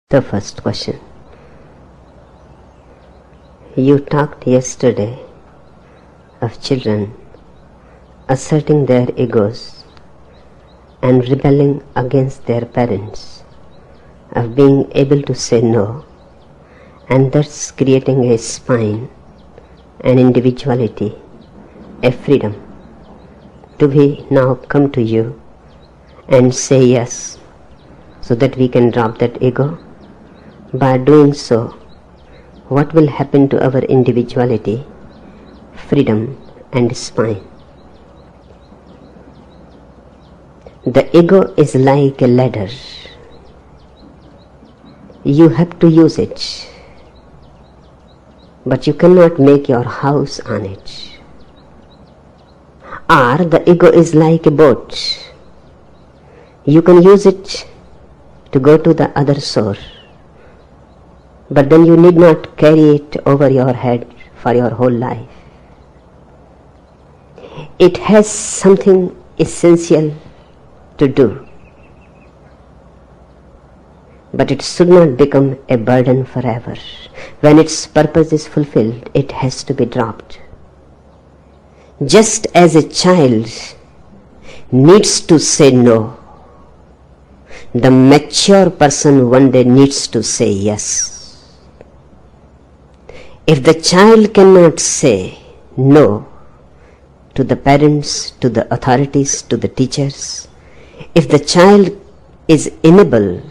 The first question. You talked yesterday of children asserting their egos and rebelling against their parents, of being able to say no, and thus creating a spine, an individuality, a freedom. Do we now come to you and say yes, so that we can drop that ego? By doing so, what will happen to our individuality, freedom and spine? The ego is like a ladder. You have to use it, but you cannot make your house on it. Or the ego is like a boat. You can use it to go to the other shore, but then you need not carry it over your head for your whole life. It has something essential to do, but it should not become a burden forever. When its purpose is fulfilled, it has to be dropped. Just as a child needs to say no, the mature person one day needs to say yes. If the child cannot say no to the parents, to the authorities, to the teachers, if the child is unable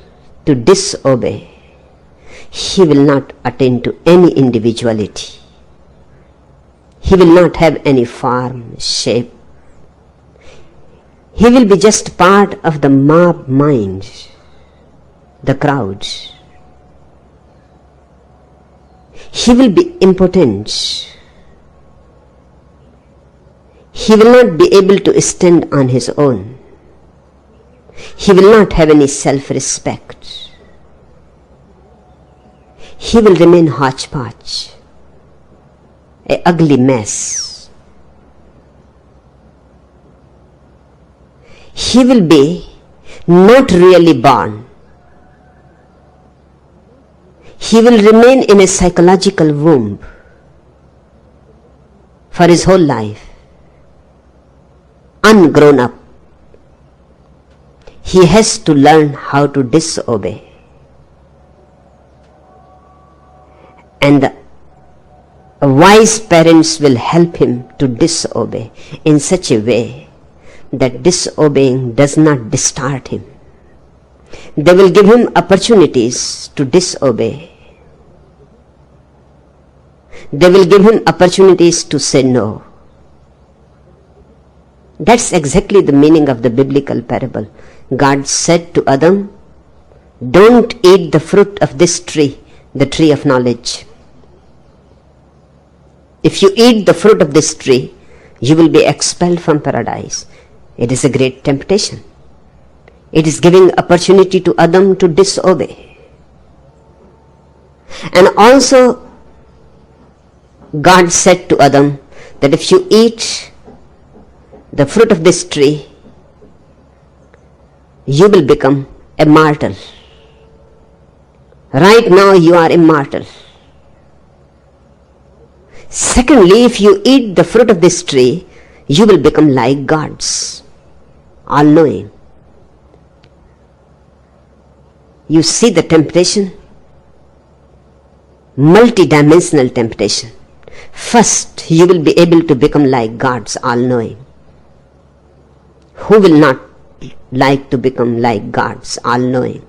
to disobey, he will not attain to any individuality. He will not have any form, shape. He will be just part of the mob mind, the crowd. He will be impotent. He will not be able to stand on his own. He will not have any self-respect. He will remain hodgepodge, an ugly mess. He will be not really born. He will remain in a psychological womb for his whole life, ungrown up. He has to learn how to disobey. And the wise parents will help him to disobey in such a way that disobeying does not distort him. They will give him opportunities to disobey. They will give him opportunities to say no. That's exactly the meaning of the biblical parable. God said to Adam, "Don't eat the fruit of this tree, the tree of knowledge. If you eat the fruit of this tree, you will be expelled from paradise." It is a great temptation. It is giving opportunity to Adam to disobey. And also, God said to Adam that if you eat the fruit of this tree, you will become immortal. Right now you are immortal. Secondly, if you eat the fruit of this tree, you will become like gods, all-knowing. You see the temptation? Multi-dimensional temptation. First, you will be able to become like gods, all-knowing. Who will not like to become like gods, all-knowing?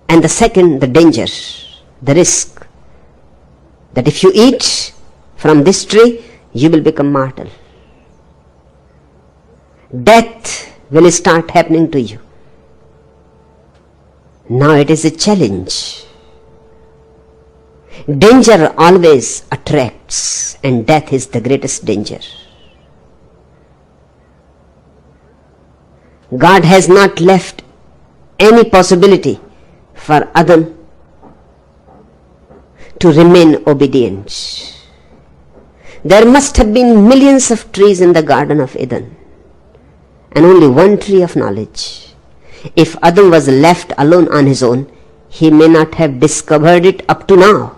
And the second, the danger, the risk, that if you eat from this tree, you will become mortal. Death will start happening to you. Now it is a challenge. Danger always attracts, and death is the greatest danger. God has not left any possibility for Adam to remain obedient. There must have been millions of trees in the Garden of Eden, and only one tree of knowledge. If Adam was left alone on his own, he may not have discovered it up to now.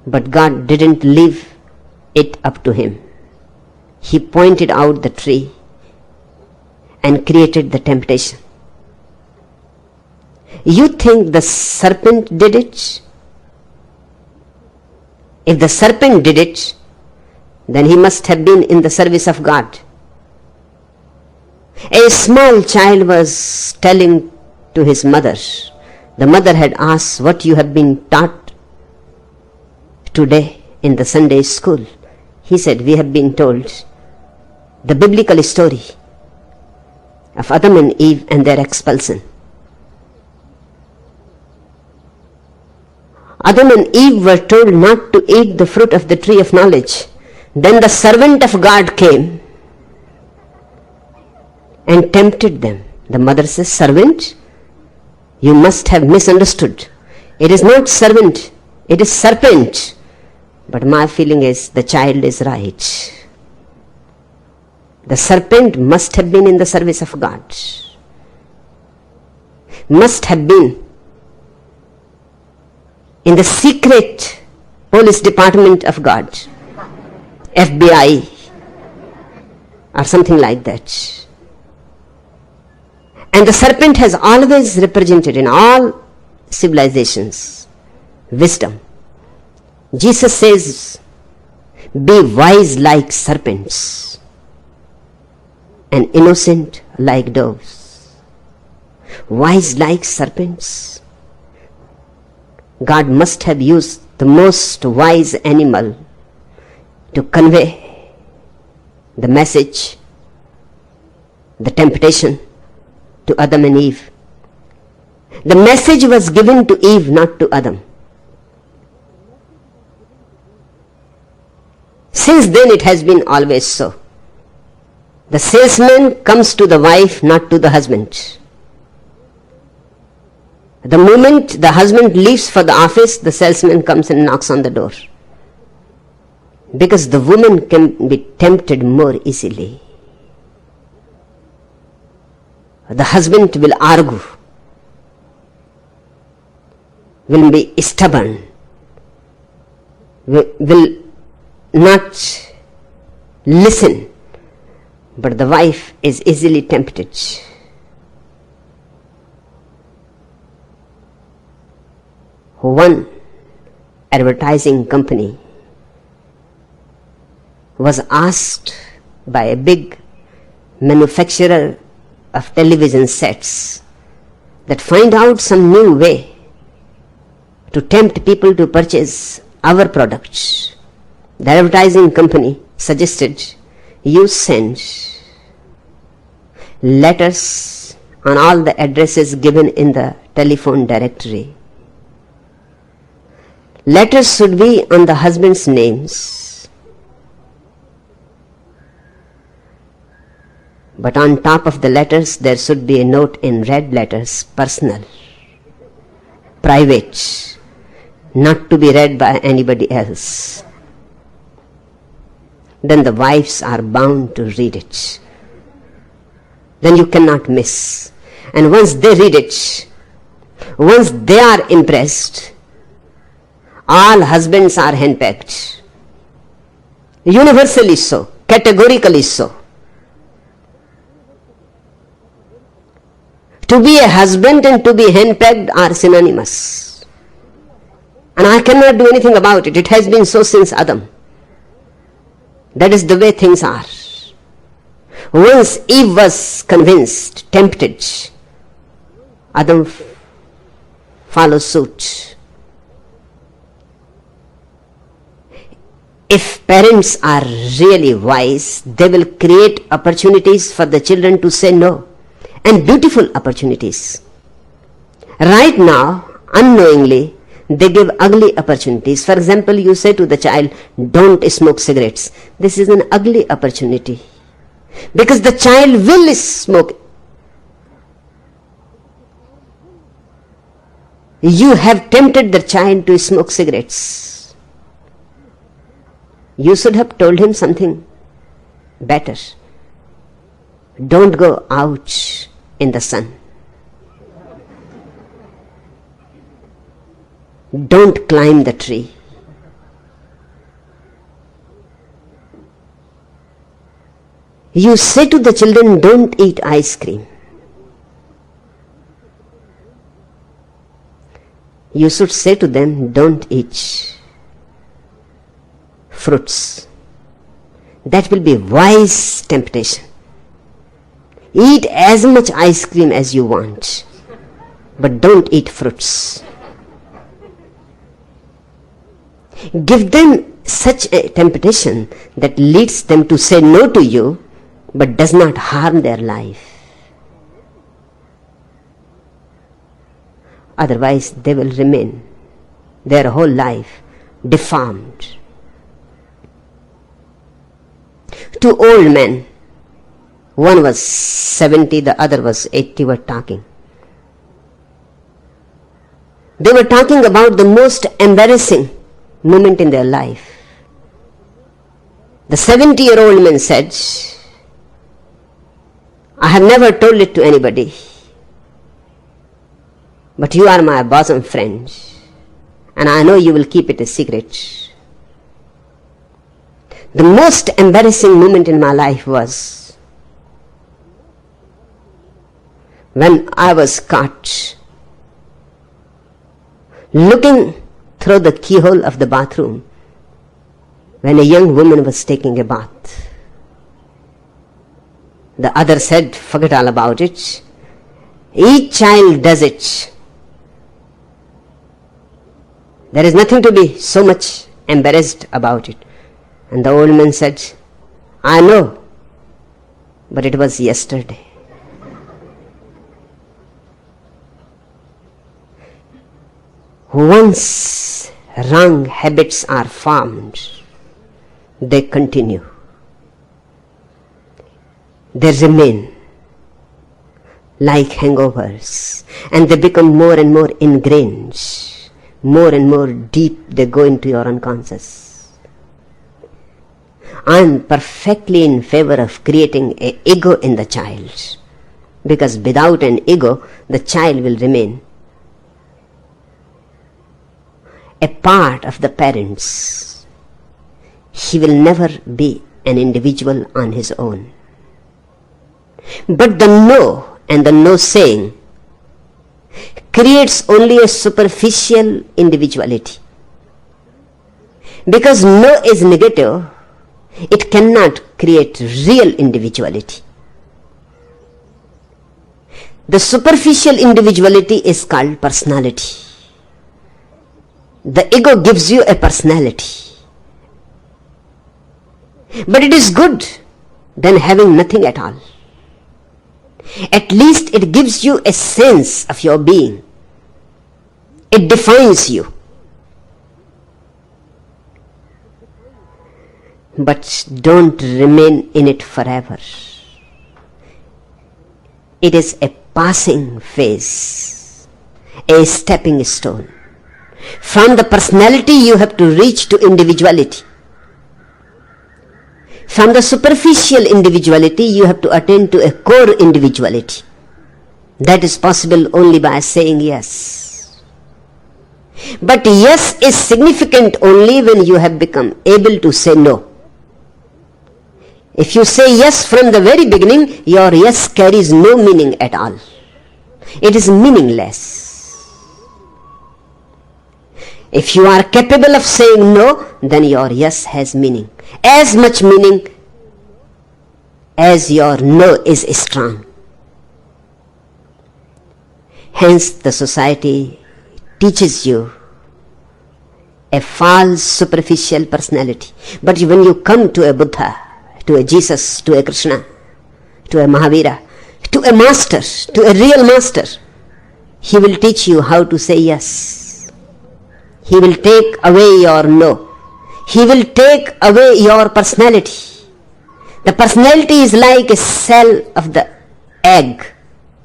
But God didn't leave it up to him. He pointed out the tree and created the temptation. You think the serpent did it? If the serpent did it, then he must have been in the service of God. A small child was telling to his mother. The mother had asked, what you have been taught today in the Sunday school? He said, we have been told the biblical story of Adam and Eve and their expulsion. Adam and Eve were told not to eat the fruit of the tree of knowledge. Then the servant of God came and tempted them. The mother says, servant? You must have misunderstood. It is not servant, it is serpent. But my feeling is the child is right. The serpent must have been in the service of God. Must have been in the secret police department of God, FBI, or something like that. And the serpent has always represented in all civilizations wisdom. Jesus says, be wise like serpents and innocent like doves. Wise like serpents. God must have used the most wise animal to convey the message, the temptation to Adam and Eve. The message was given to Eve, not to Adam. Since then it has been always so. The salesman comes to the wife, not to the husband. The moment the husband leaves for the office, the salesman comes and knocks on the door. Because the woman can be tempted more easily. The husband will argue, will be stubborn, will not listen, but the wife is easily tempted. One advertising company was asked by a big manufacturer of television sets that find out some new way to tempt people to purchase our products. The advertising company suggested you send letters on all the addresses given in the telephone directory. Letters should be on the husband's names, but on top of the letters there should be a note in red letters, personal, private, not to be read by anybody else. Then the wives are bound to read it. Then you cannot miss. And once they read it, once they are impressed, all husbands are henpecked. Universally so, categorically so. To be a husband and to be henpecked are synonymous. And I cannot do anything about it. It has been so since Adam. That is the way things are. Once Eve was convinced, tempted, Adam follows suit. If parents are really wise, they will create opportunities for the children to say no, and beautiful opportunities. Right now, unknowingly, they give ugly opportunities. For example, you say to the child, don't smoke cigarettes. This is an ugly opportunity, because the child will smoke. You have tempted the child to smoke cigarettes. You should have told him something better. Don't go out in the sun. Don't climb the tree. You say to the children, don't eat ice cream. You should say to them, don't eat fruits. That will be wise temptation. Eat as much ice cream as you want, but don't eat fruits. Give them such a temptation that leads them to say no to you, but does not harm their life. Otherwise, they will remain their whole life deformed. Two old men, one was 70, the other was 80, were talking. They were talking about the most embarrassing moment in their life. The 70-year-old man said, I have never told it to anybody, but you are my bosom friend, and I know you will keep it a secret. The most embarrassing moment in my life was when I was caught looking through the keyhole of the bathroom when a young woman was taking a bath. The other said, forget all about it. Each child does it. There is nothing to be so much embarrassed about it. And the old man said, I know, but it was yesterday. Once wrong habits are formed, they continue. They remain like hangovers, and they become more and more ingrained, more and more deep they go into your unconscious. I am perfectly in favor of creating an ego in the child, because without an ego, the child will remain a part of the parents. He will never be an individual on his own. But the no and the no saying creates only a superficial individuality. Because no is negative, it cannot create real individuality. The superficial individuality is called personality. The ego gives you a personality. But it is good than having nothing at all. At least it gives you a sense of your being. It defines you. But don't remain in it forever. It is a passing phase, a stepping stone. From the personality you have to reach to individuality. From the superficial individuality you have to attain to a core individuality. That is possible only by saying yes. But yes is significant only when you have become able to say no. If you say yes from the very beginning, your yes carries no meaning at all. It is meaningless. If you are capable of saying no, then your yes has meaning. As much meaning as your no is strong. Hence the society teaches you a false superficial personality. But when you come to a Buddha, to a Jesus, to a Krishna, to a Mahavira, to a master, to a real master, he will teach you how to say yes. He will take away your no. He will take away your personality. The personality is like a cell of the egg.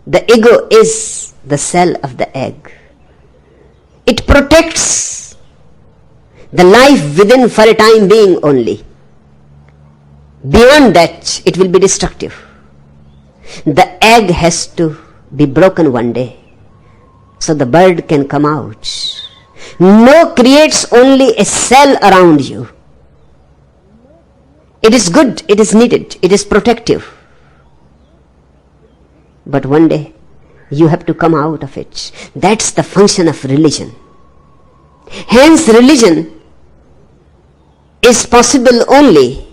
The ego is the cell of the egg. It protects the life within for a time being only. Beyond that, it will be destructive. The egg has to be broken one day so the bird can come out. No creates only a cell around you. It is good, it is needed, it is protective. But one day you have to come out of it. That's the function of religion. Hence religion is possible only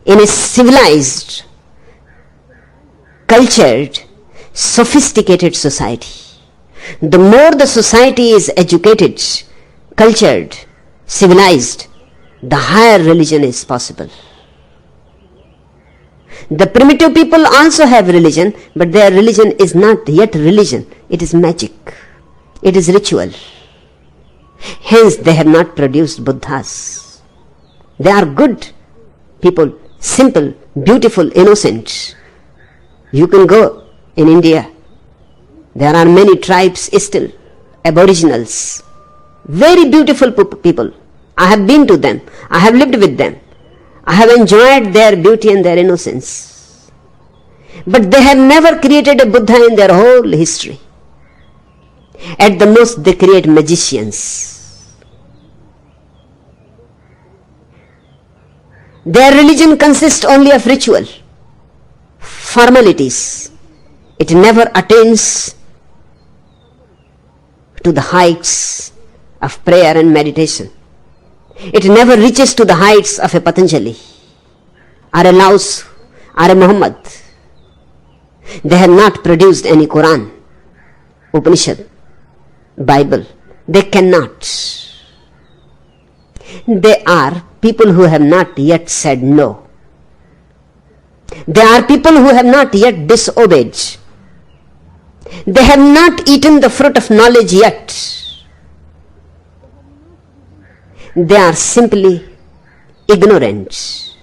in a civilized, cultured, sophisticated society. The more the society is educated, cultured, civilized, the higher religion is possible. The primitive people also have religion, but their religion is not yet religion. It is magic. It is ritual. Hence they have not produced Buddhas. They are good people, simple, beautiful, innocent. You can go in India. There are many tribes still, aboriginals, very beautiful people. I have been to them. I have lived with them. I have enjoyed their beauty and their innocence. But they have never created a Buddha in their whole history. At the most, they create magicians. Their religion consists only of ritual, formalities. It never attains to the heights of prayer and meditation. It never reaches to the heights of a Patanjali or a Laos or a Muhammad. They have not produced any Quran, Upanishad, Bible. They cannot. They are people who have not yet said no. They are people who have not yet disobeyed. They have not eaten the fruit of knowledge yet. They are simply ignorant.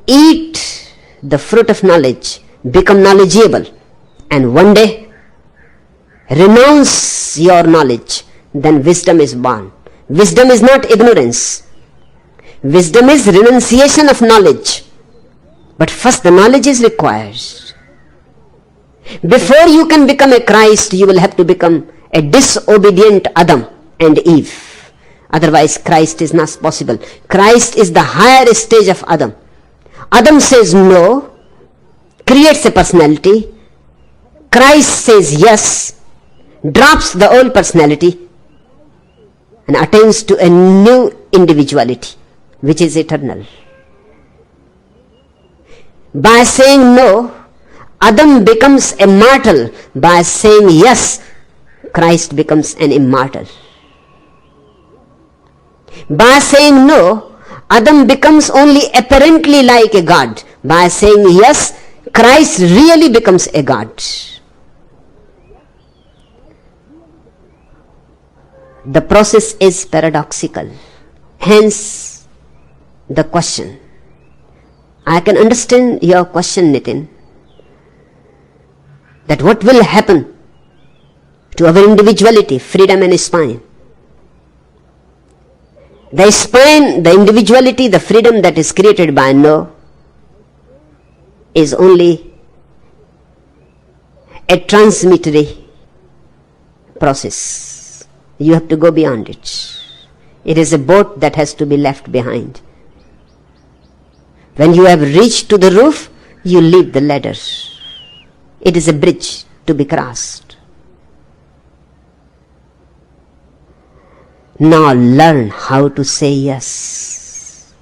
Eat the fruit of knowledge, become knowledgeable, and one day renounce your knowledge, then wisdom is born. Wisdom is not ignorance. Wisdom is renunciation of knowledge. But first the knowledge is required. Before you can become a Christ, you will have to become a disobedient Adam and Eve. Otherwise Christ is not possible. Christ is the higher stage of Adam. Adam says no, creates a personality. Christ says yes, drops the old personality and attains to a new individuality which is eternal. By saying no, Adam becomes a mortal. By saying yes, Christ becomes an immortal. By saying no, Adam becomes only apparently like a god. By saying yes, Christ really becomes a god. The process is paradoxical. Hence the question. I can understand your question, Nitin, that what will happen to our individuality, freedom and spine. The spine, the individuality, the freedom that is created by no is only a transitory process. You have to go beyond it. It is a boat that has to be left behind. When you have reached to the roof, you leave the ladder. It is a bridge to be crossed. Now learn how to say yes.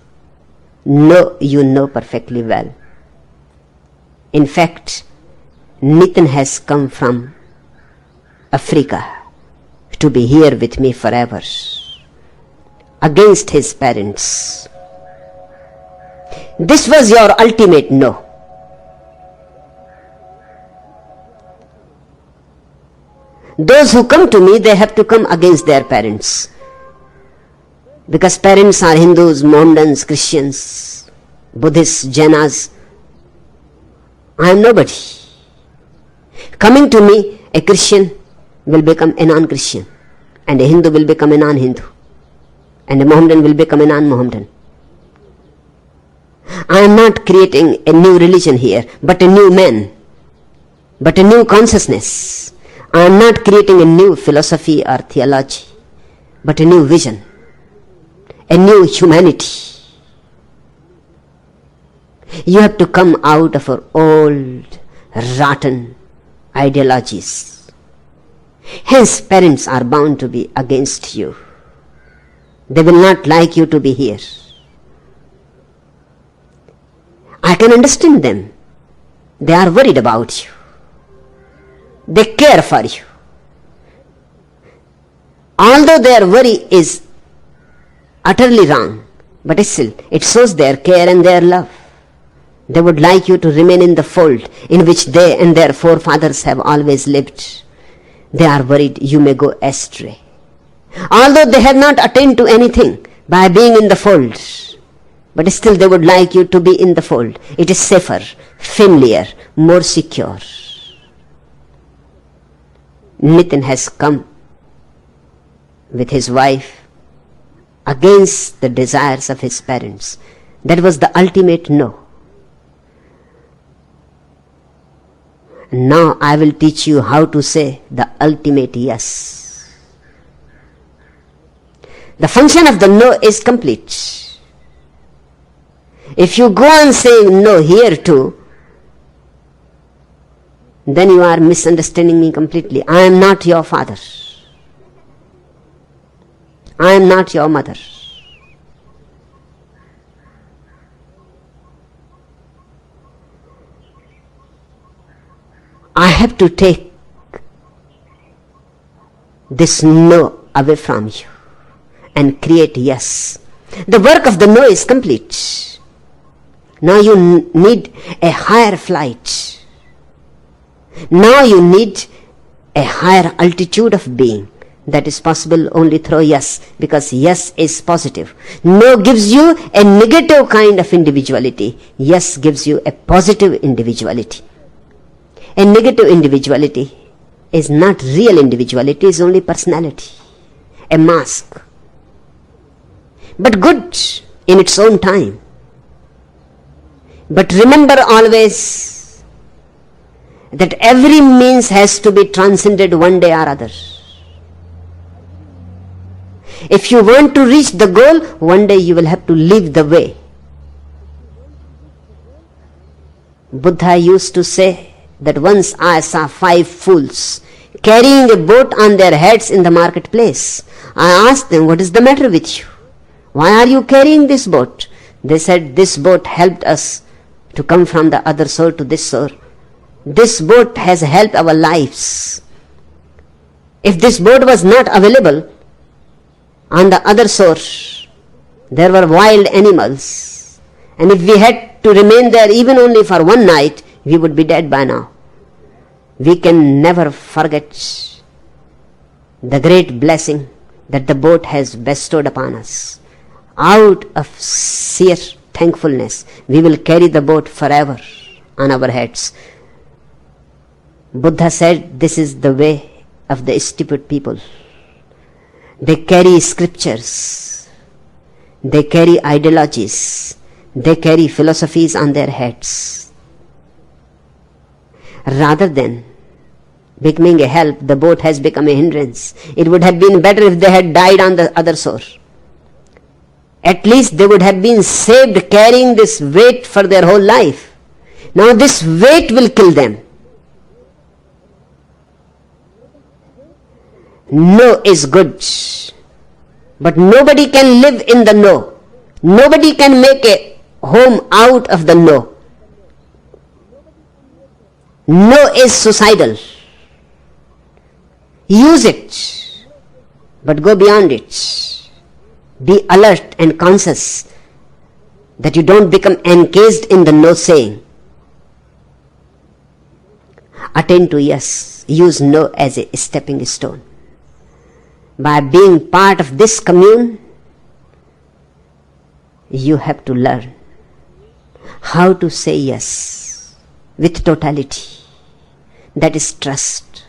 No, you know perfectly well. In fact, Nitin has come from Africa to be here with me forever, against his parents. This was your ultimate no. Those who come to me, they have to come against their parents. Because parents are Hindus, Mohammedans, Christians, Buddhists, Jainas. I am nobody. Coming to me, a Christian will become a non-Christian, and a Hindu will become a non-Hindu, and a Mohammedan will become a non-Mohammedan. I am not creating a new religion here, but a new man, but a new consciousness. I am not creating a new philosophy or theology, but a new vision, a new humanity. You have to come out of our old, rotten ideologies. Hence, parents are bound to be against you. They will not like you to be here. I can understand them. They are worried about you. They care for you. Although their worry is utterly wrong, but still it shows their care and their love. They would like you to remain in the fold in which they and their forefathers have always lived. They are worried you may go astray. Although they have not attained to anything by being in the fold, but still they would like you to be in the fold. It is safer, familiar, more secure. Nitin has come with his wife against the desires of his parents. That was the ultimate no. Now I will teach you how to say the ultimate yes. The function of the no is complete. If you go on saying no here too, then you are misunderstanding me completely. I am not your father. I am not your mother. I have to take this no away from you and create yes. The work of the no is complete. Now you need a higher flight. Now you need a higher altitude of being. That is possible only through yes, because yes is positive. No gives you a negative kind of individuality. Yes gives you a positive individuality. A negative individuality is not real individuality, is only personality, a mask. But good in its own time. But remember always that every means has to be transcended one day or other. If you want to reach the goal, one day you will have to leave the way. Buddha used to say that once I saw 5 fools carrying a boat on their heads in the marketplace. I asked them, what is the matter with you? Why are you carrying this boat? They said, this boat helped us to come from the other shore to this shore. This boat has helped our lives. If this boat was not available, on the other shore there were wild animals, and if we had to remain there even only for one night, we would be dead by now. We can never forget the great blessing that the boat has bestowed upon us. Out of sheer thankfulness, we will carry the boat forever on our heads. Buddha said, this is the way of the stupid people. They carry scriptures, they carry ideologies, they carry philosophies on their heads. Rather than becoming a help, the boat has become a hindrance. It would have been better if they had died on the other shore. At least they would have been saved carrying this weight for their whole life. Now this weight will kill them. No is good, but nobody can live in the no. Nobody can make a home out of the no. No is suicidal. Use it, but go beyond it. Be alert and conscious that you don't become encased in the no saying. Attend to yes. Use no as a stepping stone. By being part of this commune, you have to learn how to say yes with totality. That is trust,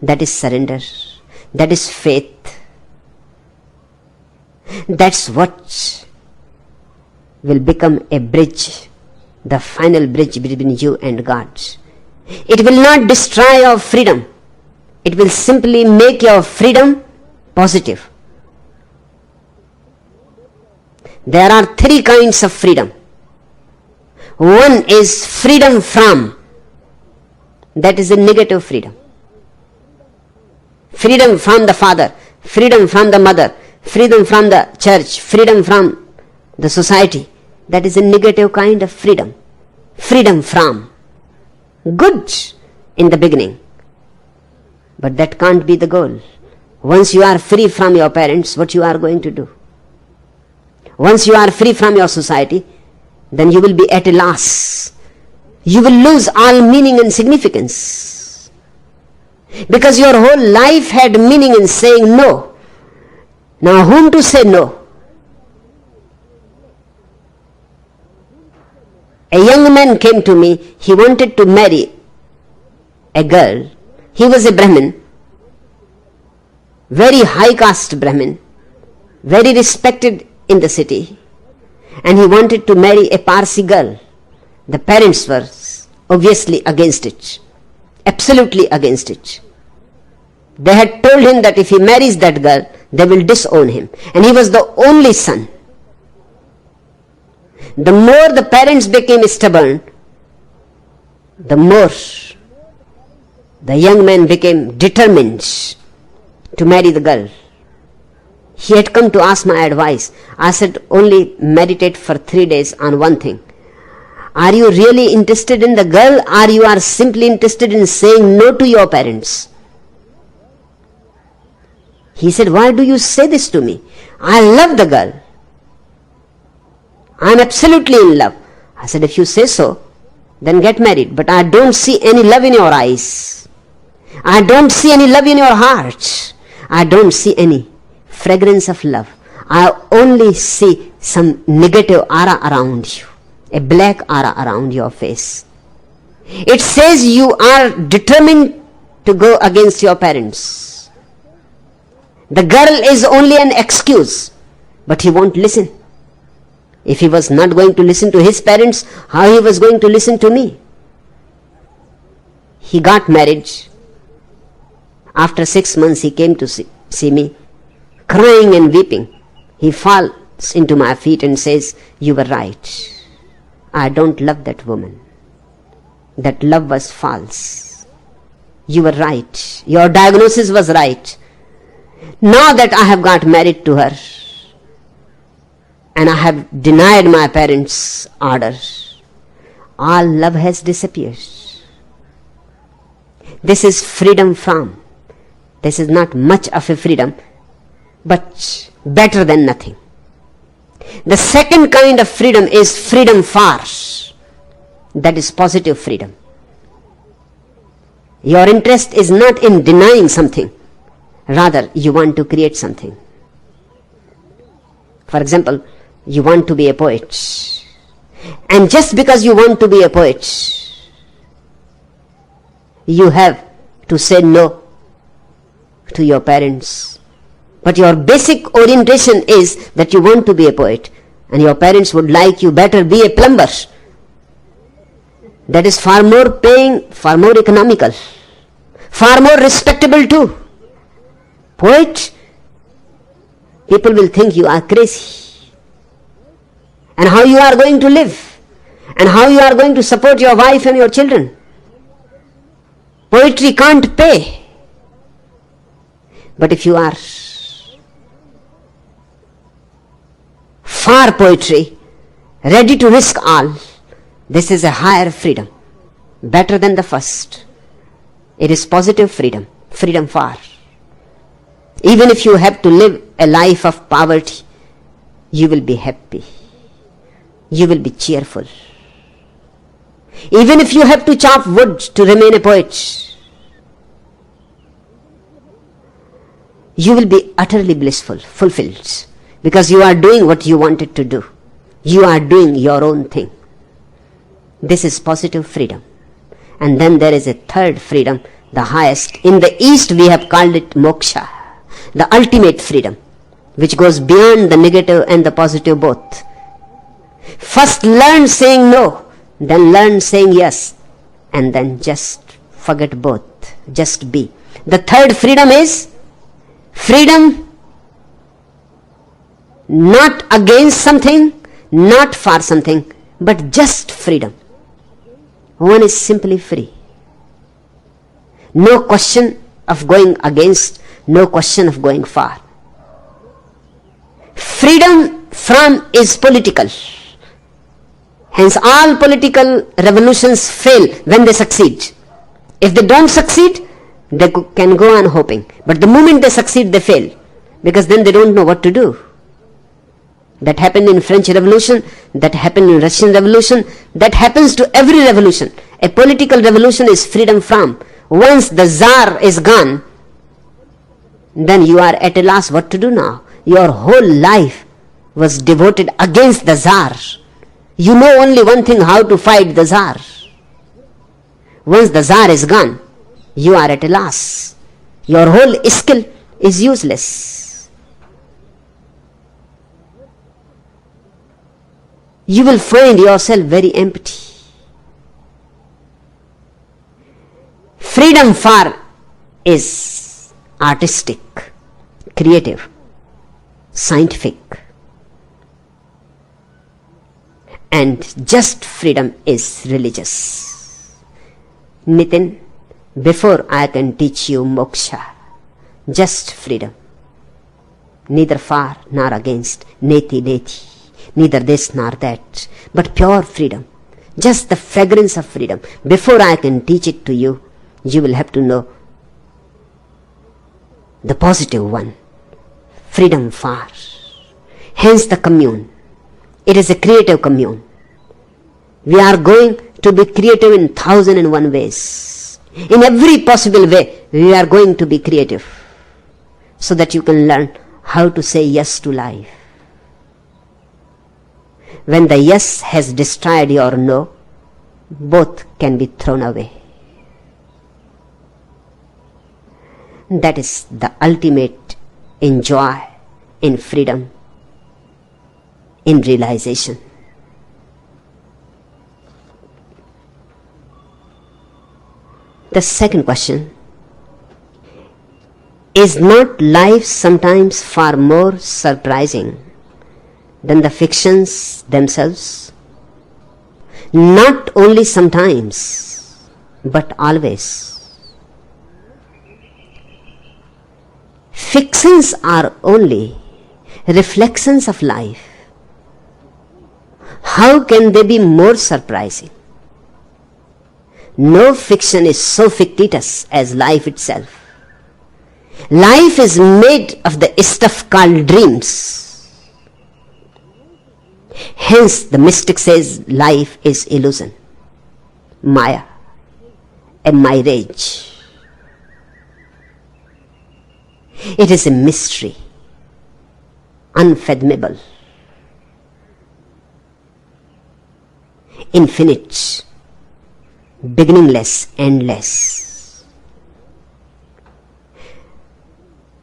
that is surrender, that is faith. That's what will become a bridge, the final bridge between you and God. It will not destroy your freedom. It will simply make your freedom positive. There are three kinds of freedom. One is freedom from. That is a negative freedom. Freedom from the father, freedom from the mother, freedom from the church, freedom from the society. That is a negative kind of freedom. Freedom from. Good in the beginning. But that can't be the goal. Once you are free from your parents, what you are going to do? Once you are free from your society, then you will be at a loss. You will lose all meaning and significance. Because your whole life had meaning in saying no. Now whom to say no? A young man came to me. He wanted to marry a girl. He was a Brahmin, very high caste Brahmin, very respected in the city, and he wanted to marry a Parsi girl. The parents were obviously against it, absolutely against it. They had told him that if he marries that girl, they will disown him, and he was the only son. The more the parents became stubborn, the more the young man became determined to marry the girl. He had come to ask my advice. I said, only meditate for 3 days on one thing. Are you really interested in the girl, or you are simply interested in saying no to your parents? He said, why do you say this to me? I love the girl. I am absolutely in love. I said, if you say so, then get married. But I don't see any love in your eyes. I don't see any love in your heart. I don't see any fragrance of love. I only see some negative aura around you, a black aura around your face. It says you are determined to go against your parents. The girl is only an excuse, but he won't listen. If he was not going to listen to his parents, how he was going to listen to me? He got married. After 6 months he came to see me, crying and weeping. He falls into my feet and says, you were right. I don't love that woman. That love was false. You were right. Your diagnosis was right. Now that I have got married to her, and I have denied my parents' order, all love has disappeared. This is freedom from. This is not much of a freedom, but better than nothing. The second kind of freedom is freedom for. That is positive freedom. Your interest is not in denying something. Rather, you want to create something. For example, you want to be a poet. And just because you want to be a poet, you have to say no to your parents. But your basic orientation is that you want to be a poet, and your parents would like you better be a plumber. That is far more paying, far more economical, far more respectable too. Poet, people will think you are crazy. And how you are going to live, and how you are going to support your wife and your children. Poetry can't pay. But if you are for poetry, ready to risk all, this is a higher freedom, better than the first. It is positive freedom, freedom for. Even if you have to live a life of poverty, you will be happy. You will be cheerful. Even if you have to chop wood to remain a poet, you will be utterly blissful, fulfilled, because you are doing what you wanted to do. You are doing your own thing. This is positive freedom. And then there is a third freedom, the highest. In the East we have called it moksha, the ultimate freedom, which goes beyond the negative and the positive both. First learn saying no, then learn saying yes, and then just forget both. Just be. The third freedom is freedom not against something, not for something, but just freedom. One is simply free. No question of going against, no question of going far. Freedom from is political. Hence all political revolutions fail when they succeed. If they don't succeed, they can go on hoping. But the moment they succeed, they fail. Because then they don't know what to do. That happened in French Revolution, that happened in Russian Revolution, that happens to every revolution. A political revolution is freedom from. Once the Tsar is gone, then you are at a loss what to do now. Your whole life was devoted against the Tsar. You know only one thing, how to fight the Tsar. Once the Tsar is gone, you are at a loss. Your whole skill is useless. You will find yourself very empty. Freedom for is artistic, creative, scientific, and just freedom is religious. Nitin, before I can teach you moksha, just freedom, neither far nor against, neti neti, neither this nor that, but pure freedom, just the fragrance of freedom. Before I can teach it to you, you will have to know the positive one, freedom for. Hence the commune. It is a creative commune. We are going to be creative in 1,001 ways. In every possible way, we are going to be creative, so that you can learn how to say yes to life. When the yes has destroyed your no, both can be thrown away. That is the ultimate in joy, in freedom, in realization. The second question, is not life sometimes far more surprising than the fictions themselves? Not only sometimes, but always. Fictions are only reflections of life. How can they be more surprising? No fiction is so fictitious as life itself. Life is made of the stuff called dreams. Hence the mystic says life is illusion, maya, a mirage. It is a mystery, unfathomable, infinite, beginningless, endless.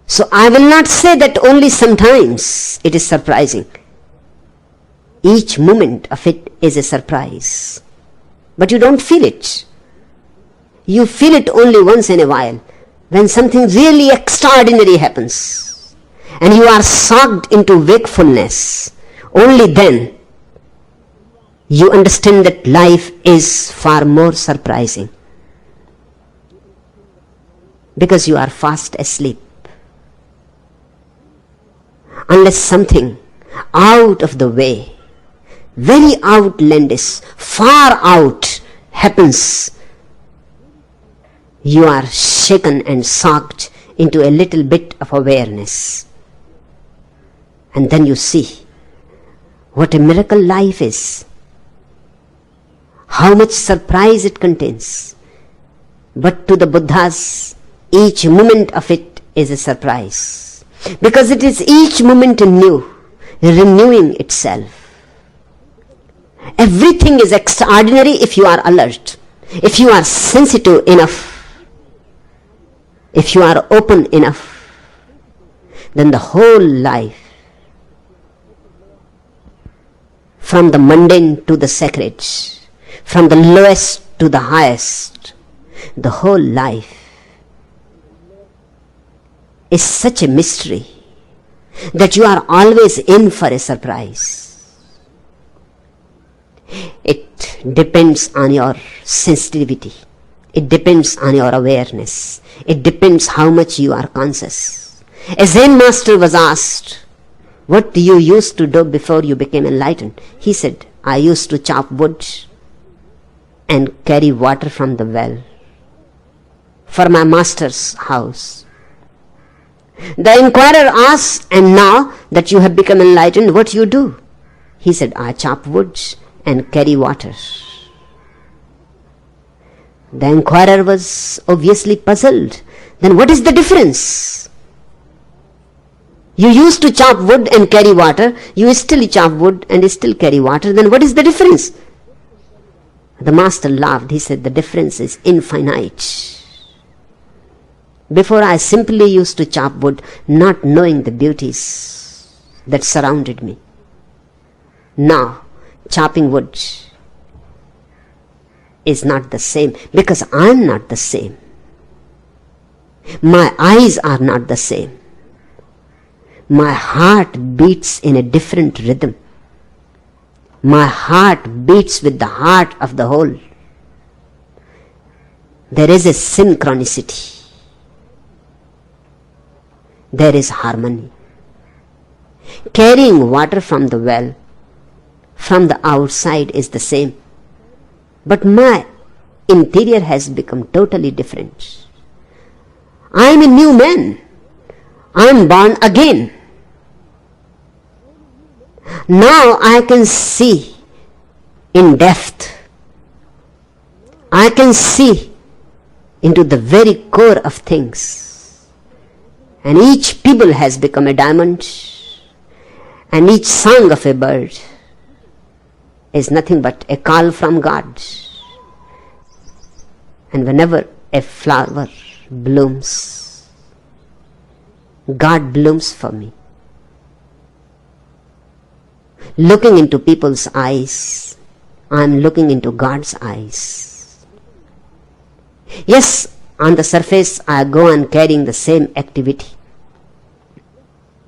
So I will not say that only sometimes it is surprising. Each moment of it is a surprise. But you don't feel it. You feel it only once in a while, when something really extraordinary happens and you are soaked into wakefulness. Only then you understand that life is far more surprising, because you are fast asleep. Unless something out of the way, very outlandish, far out happens, you are shaken and soaked into a little bit of awareness. And then you see what a miracle life is, how much surprise it contains. But to the Buddhas, each moment of it is a surprise, because it is each moment new, renewing itself. Everything is extraordinary if you are alert, if you are sensitive enough, if you are open enough. Then the whole life, from the mundane to the sacred, from the lowest to the highest. The whole life is such a mystery that you are always in for a surprise. It depends on your sensitivity. It depends on your awareness. It depends how much you are conscious. A Zen master was asked, "What do you used to do before you became enlightened?" He said, "I used to chop wood and carry water from the well for my master's house." The inquirer asked, "And now that you have become enlightened, what you do?" He said, "I chop wood and carry water." The inquirer was obviously puzzled. Then what is the difference? You used to chop wood and carry water, you still chop wood and still carry water, then what is the difference? The master laughed. He said, "The difference is infinite. Before I simply used to chop wood, not knowing the beauties that surrounded me. Now, chopping wood is not the same because I am not the same. My eyes are not the same. My heart beats in a different rhythm. My heart beats with the heart of the whole. There is a synchronicity. There is harmony. Carrying water from the well, from the outside is the same. But my interior has become totally different. I am a new man. I am born again. Now I can see in depth. I can see into the very core of things. And each pebble has become a diamond, and each song of a bird is nothing but a call from God. And whenever a flower blooms, God blooms for me. Looking into people's eyes, I am looking into God's eyes. Yes, on the surface I go on carrying the same activity.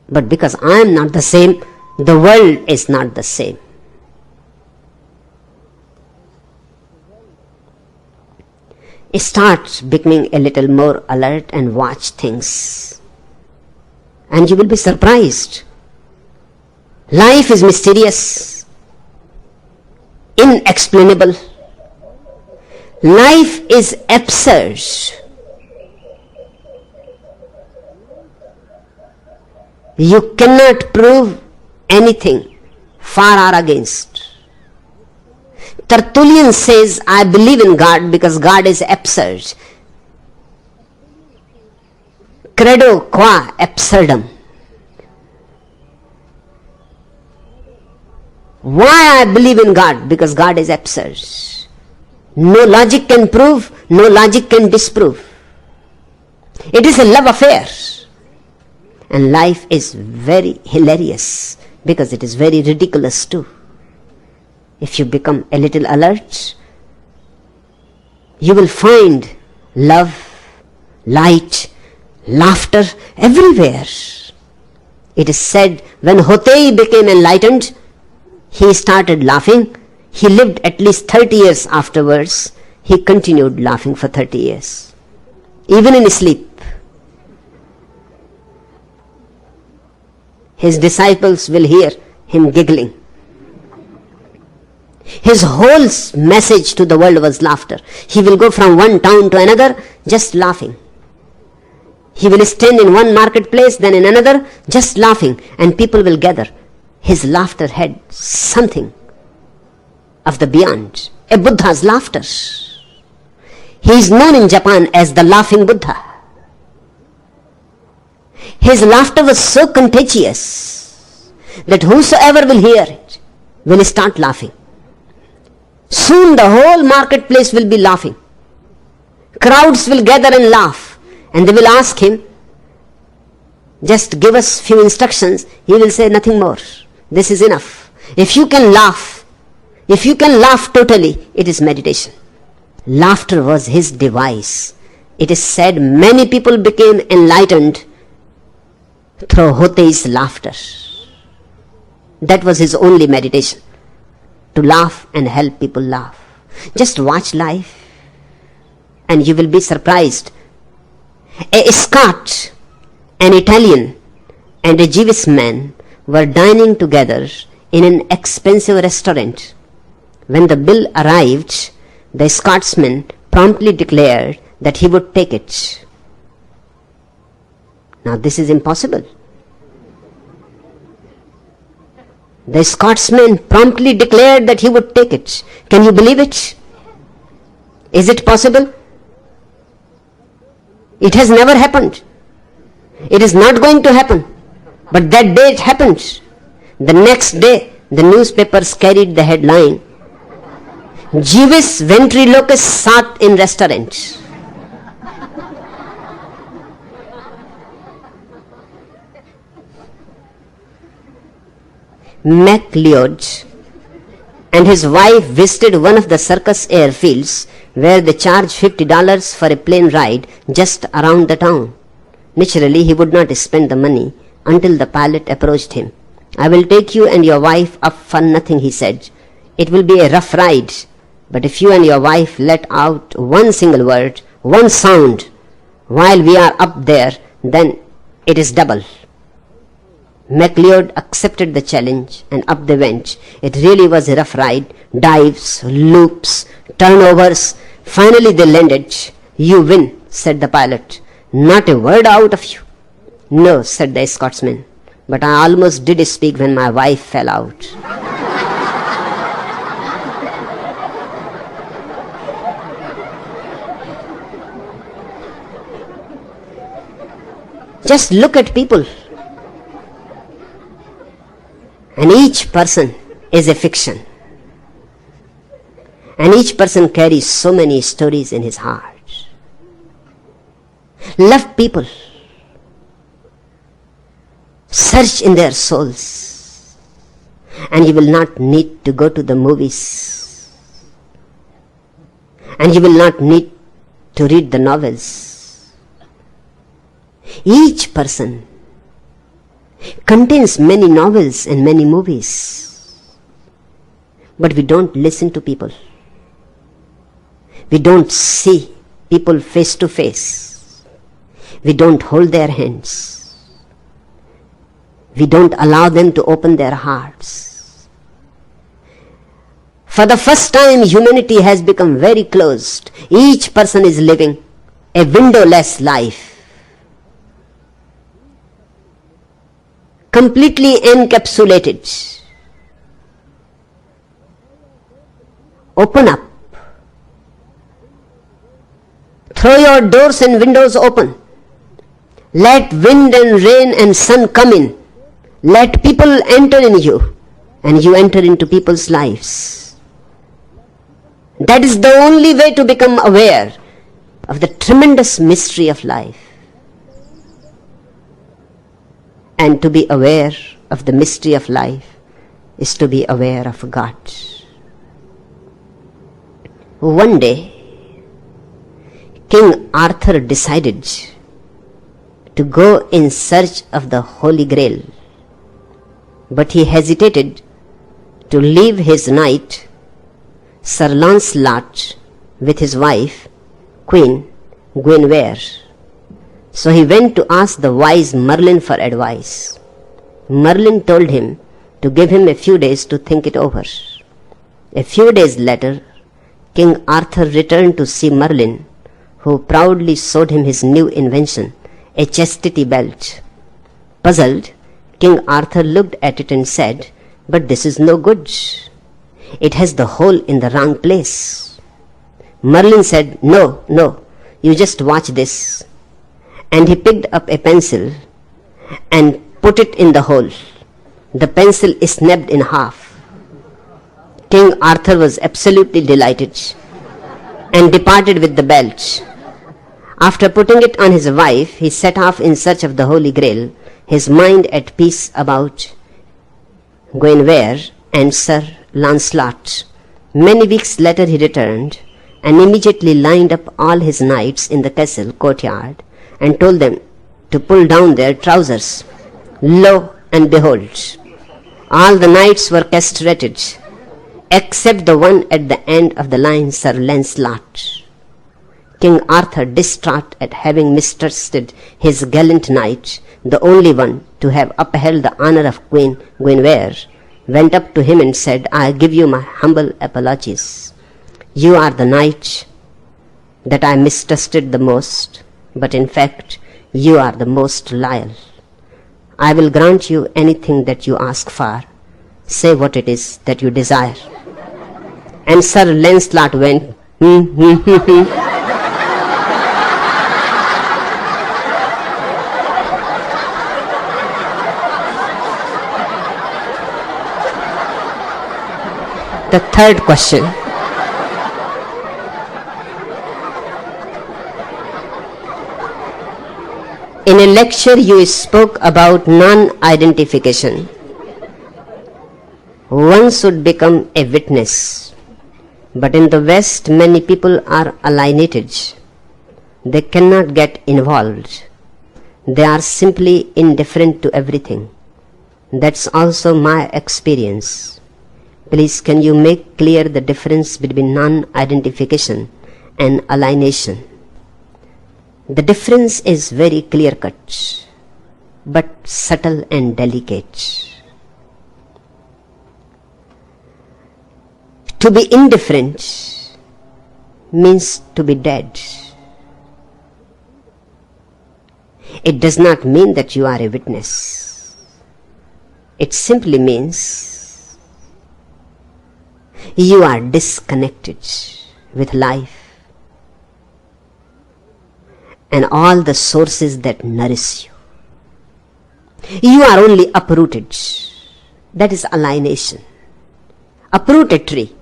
But because I am not the same, the world is not the same. Start becoming a little more alert and watch things, and you will be surprised. Life is mysterious, inexplainable. Life is absurd. You cannot prove anything for or against. Tertullian says, "I believe in God because God is absurd." Credo qua absurdum. Why I believe in God? Because God is absurd. No logic can prove, no logic can disprove. It is a love affair. And life is very hilarious because it is very ridiculous too. If you become a little alert, you will find love, light, laughter everywhere. It is said when Hotei became enlightened, he started laughing. He lived at least 30 years afterwards. He continued laughing for 30 years, even in sleep. His disciples will hear him giggling. His whole message to the world was laughter. He will go from one town to another just laughing. He will stand in one marketplace, then in another, just laughing, and people will gather. His laughter had something of the beyond, a Buddha's laughter. He is known in Japan as the laughing Buddha. His laughter was so contagious that whosoever will hear it will start laughing. Soon the whole marketplace will be laughing. Crowds will gather and laugh, and they will ask him, "Just give us few instructions." He will say, "Nothing more. This is enough. If you can laugh, If you can laugh totally, it is meditation. Laughter was his device. It is said many people became enlightened through Hote's laughter. That was his only meditation, to laugh and help people laugh. Just watch life and you will be surprised. A Scot, an Italian, and a Jewish man were dining together in an expensive restaurant. When the bill arrived, the Scotsman promptly declared that he would take it. Now this is impossible. The Scotsman promptly declared that he would take it. Can you believe it? Is it possible? It has never happened. It is not going to happen. But that day it happened. The next day, the newspapers carried the headline, Jewish ventriloquist sat in restaurant. MacLeod and his wife visited one of the circus airfields where they charge $50 for a plane ride just around the town. Naturally, he would not spend the money until the pilot approached him. I will take you and your wife up for nothing, he said. It will be a rough ride, but if you and your wife let out one single word, one sound, while we are up there, then it is double. MacLeod accepted the challenge and up they went. It really was a rough ride. Dives, loops, turnovers. Finally they landed. You win, said the pilot. Not a word out of you. No, said the Scotsman, but I almost did speak when my wife fell out. Just look at people. And each person is a fiction. And each person carries so many stories in his heart. Love people. Search in their souls. And you will not need to go to the movies. And you will not need to read the novels. Each person contains many novels and many movies. But we don't listen to people. We don't see people face to face. We don't hold their hands. We don't allow them to open their hearts. For the first time, humanity has become very closed. Each person is living a windowless life. Completely encapsulated. Open up. Throw your doors and windows open. Let wind and rain and sun come in. Let people enter in you, and you enter into people's lives. That is the only way to become aware of the tremendous mystery of life. And to be aware of the mystery of life is to be aware of God. One day, King Arthur decided to go in search of the Holy Grail, but he hesitated to leave his knight, Sir Lancelot, with his wife, Queen Guinevere. So he went to ask the wise Merlin for advice. Merlin told him to give him a few days to think it over. A few days later, King Arthur returned to see Merlin, who proudly showed him his new invention, a chastity belt. Puzzled, King Arthur looked at it and said, "But this is no good. It has the hole in the wrong place." Merlin said, No, you just watch this." And he picked up a pencil and put it in the hole. The pencil snapped in half. King Arthur was absolutely delighted and departed with the belt. After putting it on his wife, he set off in search of the Holy Grail, his mind at peace about Guinevere and Sir Lancelot, Many weeks later he returned and immediately lined up all his knights in the castle courtyard and told them to pull down their trousers. Lo and behold, all the knights were castrated, except the one at the end of the line, Sir Lancelot. King Arthur, distraught at having mistrusted his gallant knight, the only one to have upheld the honor of Queen Guinevere, went up to him and said, I give you my humble apologies. You are the knight that I mistrusted the most, but in fact you are the most loyal. I will grant you anything that you ask for. Say what it is that you desire. And Sir Lancelot went, The third question. In a lecture you spoke about non-identification. One should become a witness. But in the West, many people are alienated. They cannot get involved. They are simply indifferent to everything. That's also my experience. Please, can you make clear the difference between non-identification and alienation? The difference is very clear-cut, but subtle and delicate. To be indifferent means to be dead. It does not mean that you are a witness. It simply means you are disconnected with life and all the sources that nourish you. You are only uprooted. That is alienation. Uproot a tree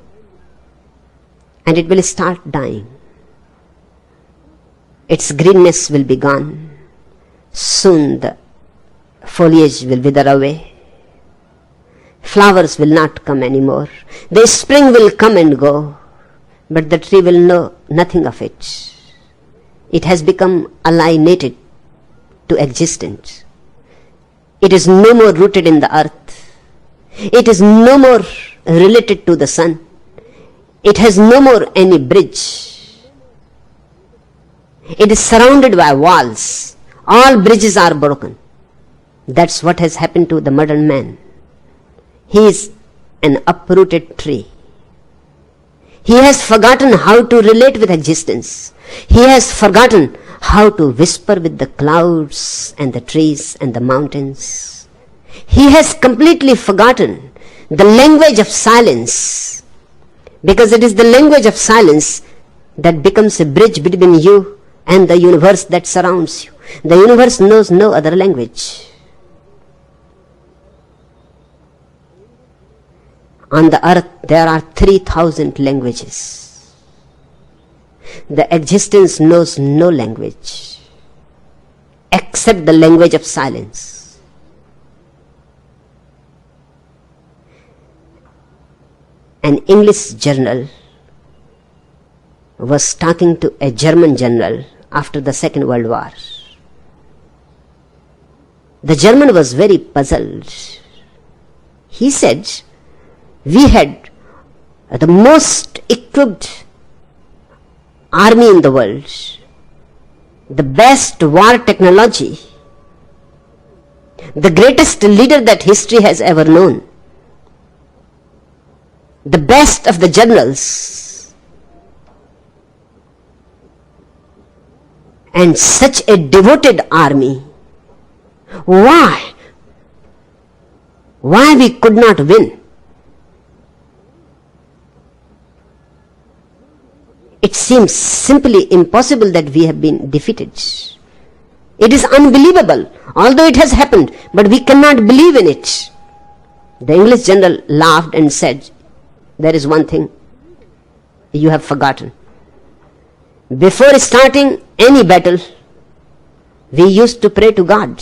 and it will start dying. Its greenness will be gone. Soon the foliage will wither away. Flowers will not come anymore. The spring will come and go, but the tree will know nothing of it. It has become alienated to existence. It is no more rooted in the earth. It is no more related to the sun. It has no more any bridge. It is surrounded by walls. All bridges are broken. That's what has happened to the modern man. He is an uprooted tree. He has forgotten how to relate with existence. He has forgotten how to whisper with the clouds and the trees and the mountains. He has completely forgotten the language of silence, because it is the language of silence that becomes a bridge between you and the universe that surrounds you. The universe knows no other language. On the earth there are 3,000 languages. The existence knows no language except the language of silence. An English journal was talking to a German general after the Second World War. The German was very puzzled. He said, we had the most equipped army in the world, the best war technology, the greatest leader that history has ever known, the best of the generals, and such a devoted army. Why we could not win? It seems simply impossible that we have been defeated. It is unbelievable, although it has happened, but we cannot believe in it. The English general laughed and said, there is one thing you have forgotten. Before starting any battle, we used to pray to God.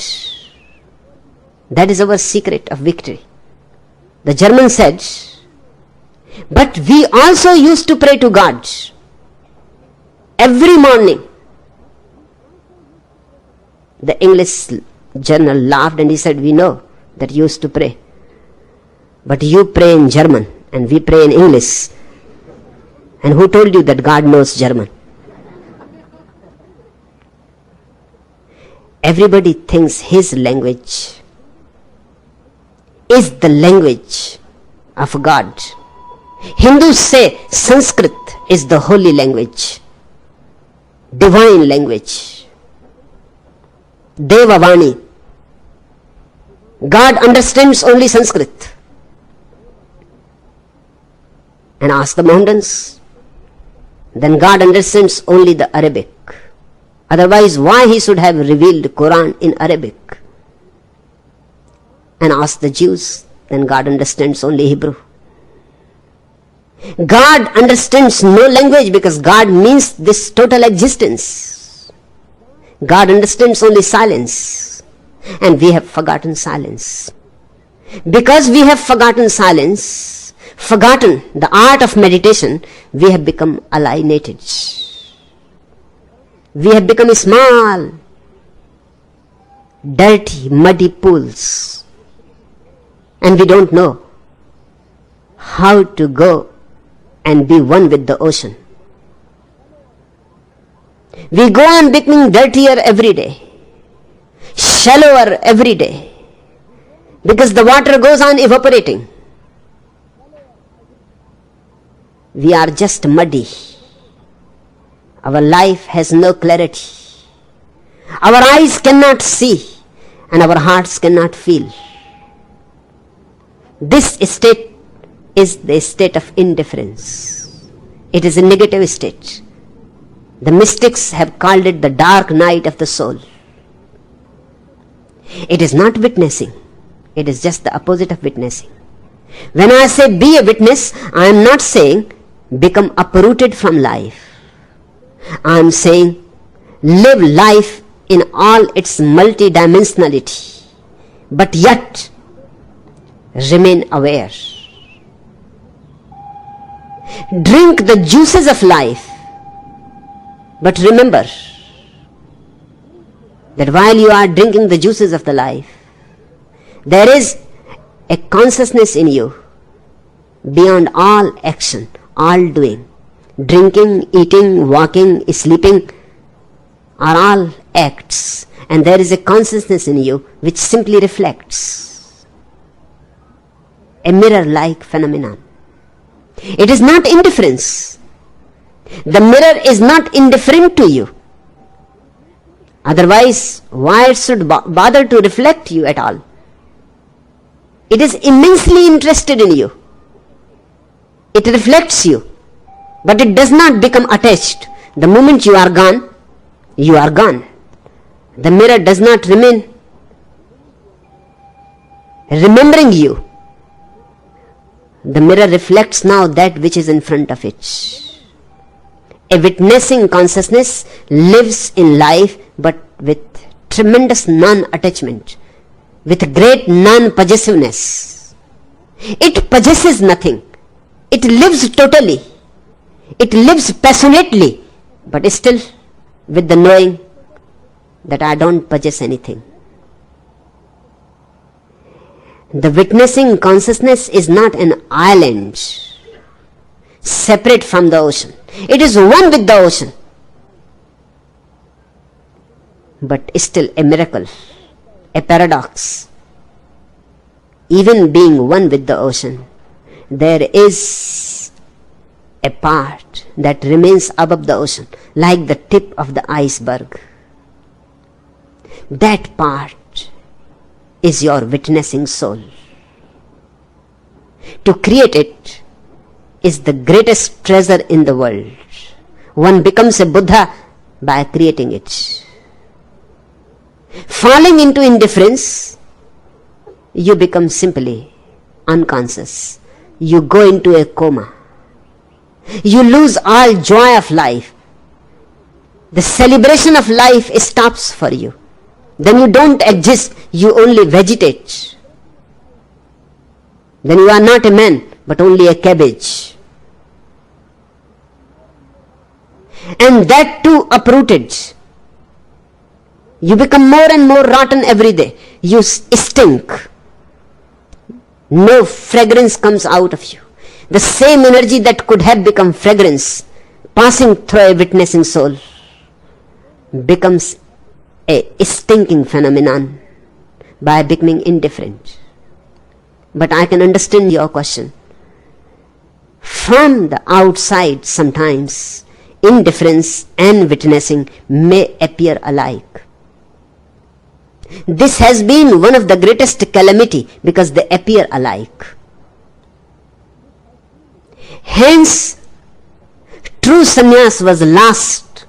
That is our secret of victory. The German said, But we also used to pray to God every morning. The English journal laughed and he said, we know that you used to pray. But you pray in German and we pray in English. And who told you that God knows German? Everybody thinks his language is the language of God. Hindus say Sanskrit is the holy language, divine language, Devavani. God understands only Sanskrit. And ask the mountains. Then God understands only the Arabic. Otherwise, why he should have revealed Quran in Arabic? And ask the Jews. Then God understands only Hebrew. God understands no language because God means this total existence. God understands only silence. And we have forgotten silence. Because we have forgotten silence, forgotten the art of meditation, we have become alienated. We have become small, dirty, muddy pools. And we don't know how to go and be one with the ocean. We go on becoming dirtier every day, shallower every day, because the water goes on evaporating. We are just muddy. Our life has no clarity. Our eyes cannot see and our hearts cannot feel. This state is the state of indifference. It is a negative state. The mystics have called it the dark night of the soul. It is not witnessing. It is just the opposite of witnessing. When I say be a witness, I am not saying become uprooted from life. I am saying live life in all its multidimensionality, but yet remain aware. Drink the juices of life, but remember that while you are drinking the juices of the life, there is a consciousness in you beyond all action, all doing. Drinking, eating, walking, sleeping are all acts, and there is a consciousness in you which simply reflects. A mirror-like phenomenon. It is not indifference. The mirror is not indifferent to you. Otherwise, why it should bother to reflect you at all? It is immensely interested in you. It reflects you, but it does not become attached. The moment you are gone, you are gone. The mirror does not remain remembering you. The mirror reflects now that which is in front of it. A witnessing consciousness lives in life, but with tremendous non-attachment, with great non-possessiveness. It possesses nothing. It lives totally. It lives passionately, but still with the knowing that I don't possess anything. The witnessing consciousness is not an island separate from the ocean. It is one with the ocean, but still a miracle, a paradox. Even being one with the ocean, there is a part that remains above the ocean, like the tip of the iceberg. That part is your witnessing soul. To create it is the greatest treasure in the world. One becomes a Buddha by creating it. Falling into indifference, you become simply unconscious. You go into a coma. You lose all joy of life. The celebration of life stops for you. Then you don't exist, you only vegetate. Then you are not a man, but only a cabbage. And that too uprooted. You become more and more rotten every day. You stink. No fragrance comes out of you. The same energy that could have become fragrance, passing through a witnessing soul, becomes a stinking phenomenon by becoming indifferent. But I can understand your question. From the outside, sometimes indifference and witnessing may appear alike. This has been one of the greatest calamity because they appear alike. Hence, true sannyas was last,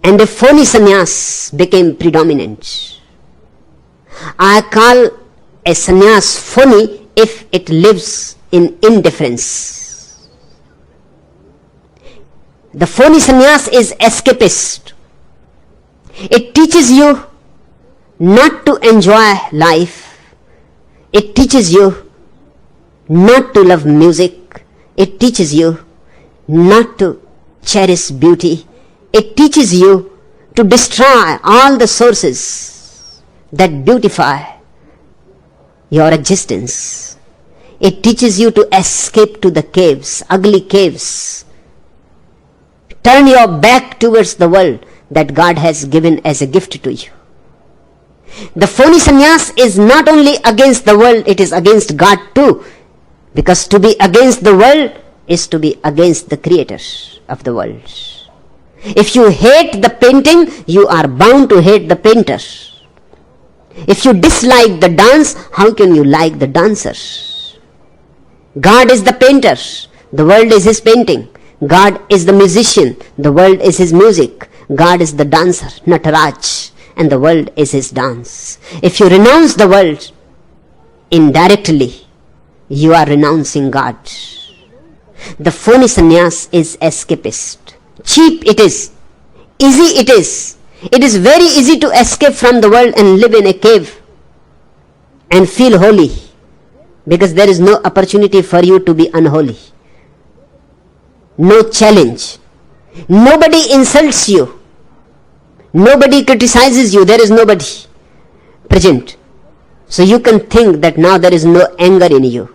and a phony sannyas became predominant. I call a sannyas phony if it lives in indifference. The phony sannyas is escapist. It teaches you not to enjoy life. It teaches you not to love music. It teaches you not to cherish beauty. It teaches you to destroy all the sources that beautify your existence. It teaches you to escape to the caves, ugly caves. Turn your back towards the world that God has given as a gift to you. The phony sannyas is not only against the world, it is against God too. Because to be against the world is to be against the creator of the world. If you hate the painting, you are bound to hate the painter. If you dislike the dance, how can you like the dancer? God is the painter, the world is his painting. God is the musician, the world is his music. God is the dancer, Nataraj, and the world is his dance. If you renounce the world, indirectly, you are renouncing God. The phony sannyas is escapist. Cheap it is. Easy it is. It is very easy to escape from the world and live in a cave and feel holy, because there is no opportunity for you to be unholy. No challenge. Nobody insults you. Nobody criticizes you. There is nobody present. So you can think that now there is no anger in you.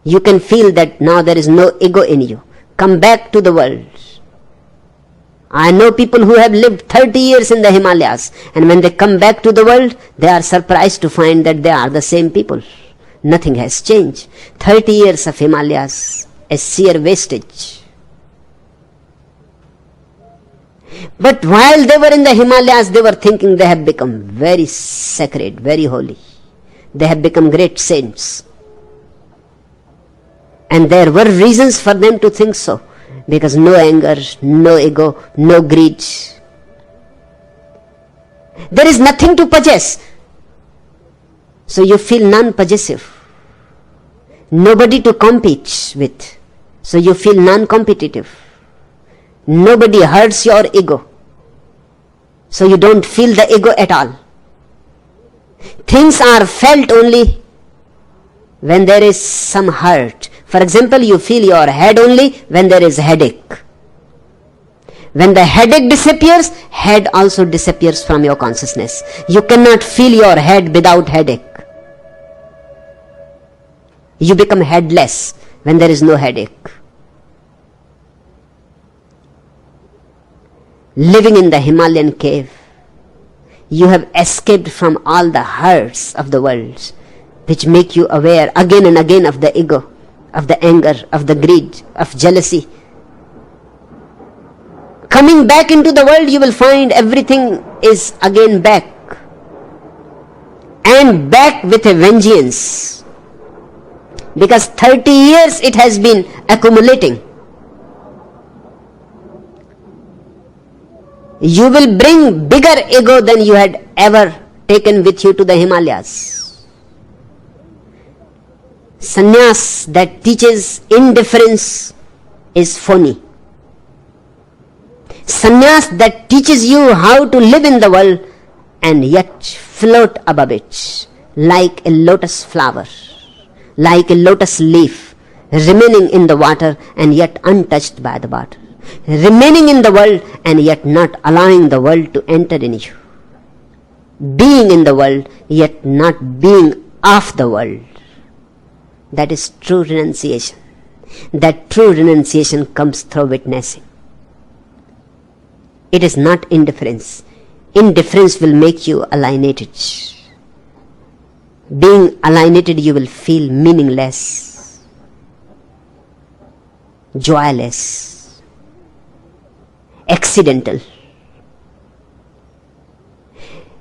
You can feel that now there is no ego in you. Come back to the world. I know people who have lived 30 years in the Himalayas, and when they come back to the world, they are surprised to find that they are the same people. Nothing has changed. 30 years of Himalayas, a sheer wastage. But while they were in the Himalayas, they were thinking they have become very sacred, very holy. They have become great saints. And there were reasons for them to think so, because no anger, no ego, no greed. There is nothing to possess. So you feel non-possessive. Nobody to compete with. So you feel non-competitive. Nobody hurts your ego. So you don't feel the ego at all. Things are felt only when there is some hurt. For example, you feel your head only when there is headache. When the headache disappears, head also disappears from your consciousness. You cannot feel your head without headache. You become headless when there is no headache. Living in the Himalayan cave, you have escaped from all the hurts of the world, which make you aware again and again of the ego, of the anger, of the greed, of jealousy. Coming back into the world, you will find everything is again back, and back with a vengeance, because 30 years it has been accumulating. You will bring bigger ego than you had ever taken with you to the Himalayas. Sannyas that teaches indifference is phony. Sannyas that teaches you how to live in the world and yet float above it, like a lotus flower, like a lotus leaf, remaining in the water and yet untouched by the water, remaining in the world and yet not allowing the world to enter in you, being in the world yet not being of the world. That is true renunciation. That true renunciation comes through witnessing. It is not indifference. Indifference will make you alienated. Being alienated, you will feel meaningless, joyless, accidental.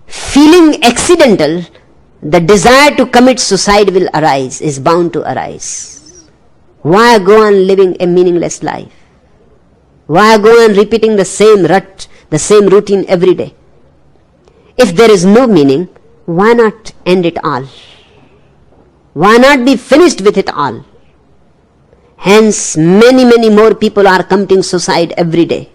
Feeling accidental, the desire to commit suicide will arise, is bound to arise. Why go on living a meaningless life? Why go on repeating the same rut, the same routine every day? If there is no meaning, why not end it all? Why not be finished with it all? Hence, many more people are committing suicide every day.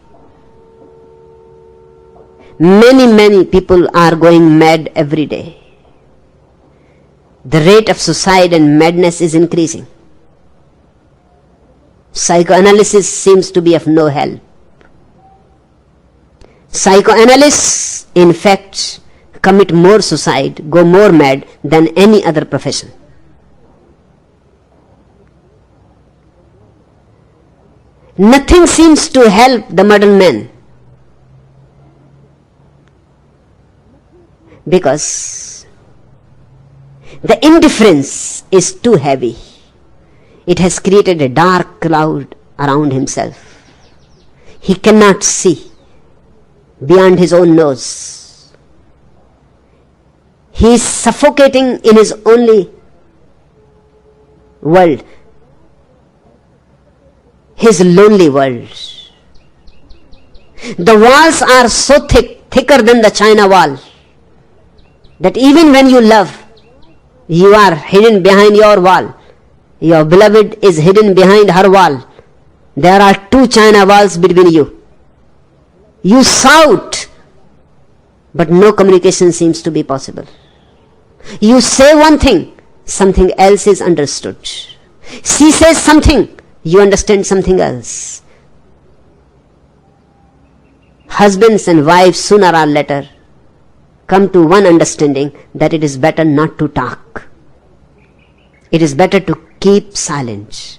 Many people are going mad every day. The rate of suicide and madness is increasing. Psychoanalysis seems to be of no help. Psychoanalysts, in fact, commit more suicide, go more mad than any other profession. Nothing seems to help the modern man, because the indifference is too heavy. It has created a dark cloud around himself. He cannot see beyond his own nose. He is suffocating in his only world, his lonely world. The walls are so thick, thicker than the China wall, that even when you love, you are hidden behind your wall. Your beloved is hidden behind her wall. There are two China walls between you. You shout, but no communication seems to be possible. You say one thing, something else is understood. She says something, you understand something else. Husbands and wives, sooner or later, come to one understanding that it is better not to talk. It is better to keep silent,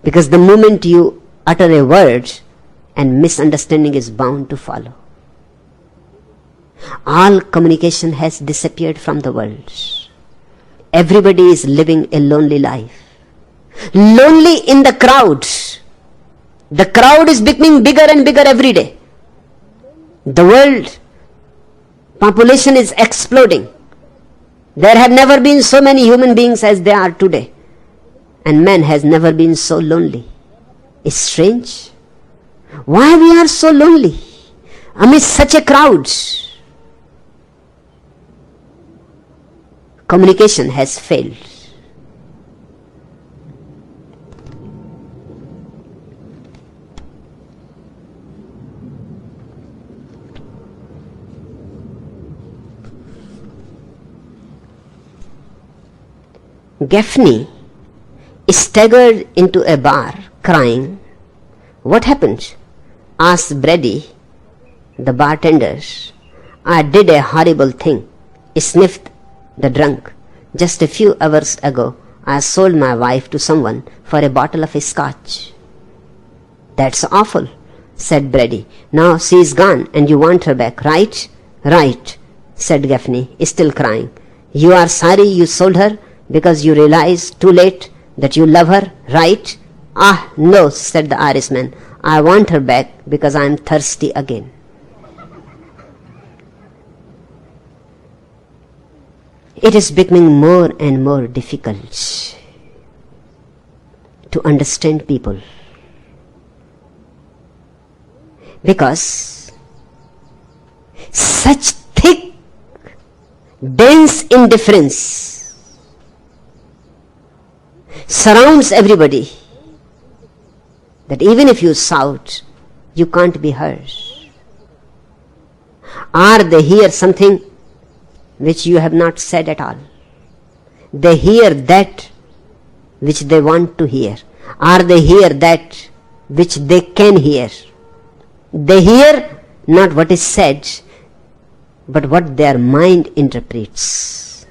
because the moment you utter a word, and misunderstanding is bound to follow. All communication has disappeared from the world. Everybody is living a lonely life. Lonely in the crowd. The crowd is becoming bigger and bigger every day. The world population is exploding. There have never been so many human beings as there are today. And man has never been so lonely. It's strange. Why we are so lonely amidst such a crowd? Communication has failed. Gaffney staggered into a bar, crying. "What happened?" asked Brady, the bartender. "I did a horrible thing," sniffed the drunk. "Just a few hours ago, I sold my wife to someone for a bottle of scotch." "That's awful," said Brady. "Now she is gone and you want her back, right?" "Right," said Gaffney, still crying. "You are sorry you sold her because you realized too late that you love her, right?" "Ah, no," said the Irishman. "I want her back because I am thirsty again." It is becoming more and more difficult to understand people, because such thick, dense indifference surrounds everybody that even if you shout, you can't be heard. Or they hear something which you have not said at all. They hear that which they want to hear, or they hear that which they can hear. They hear not what is said, but what their mind interprets.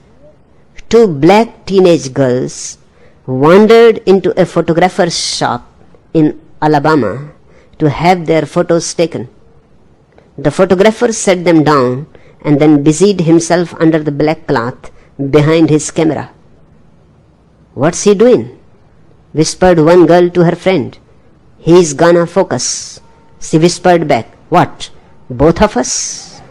Two black teenage girls wandered into a photographer's shop in Alabama to have their photos taken. The photographer set them down and then busied himself under the black cloth behind his camera. "What's he doing?" whispered one girl to her friend. "He's gonna focus." She whispered back, "What, both of us?"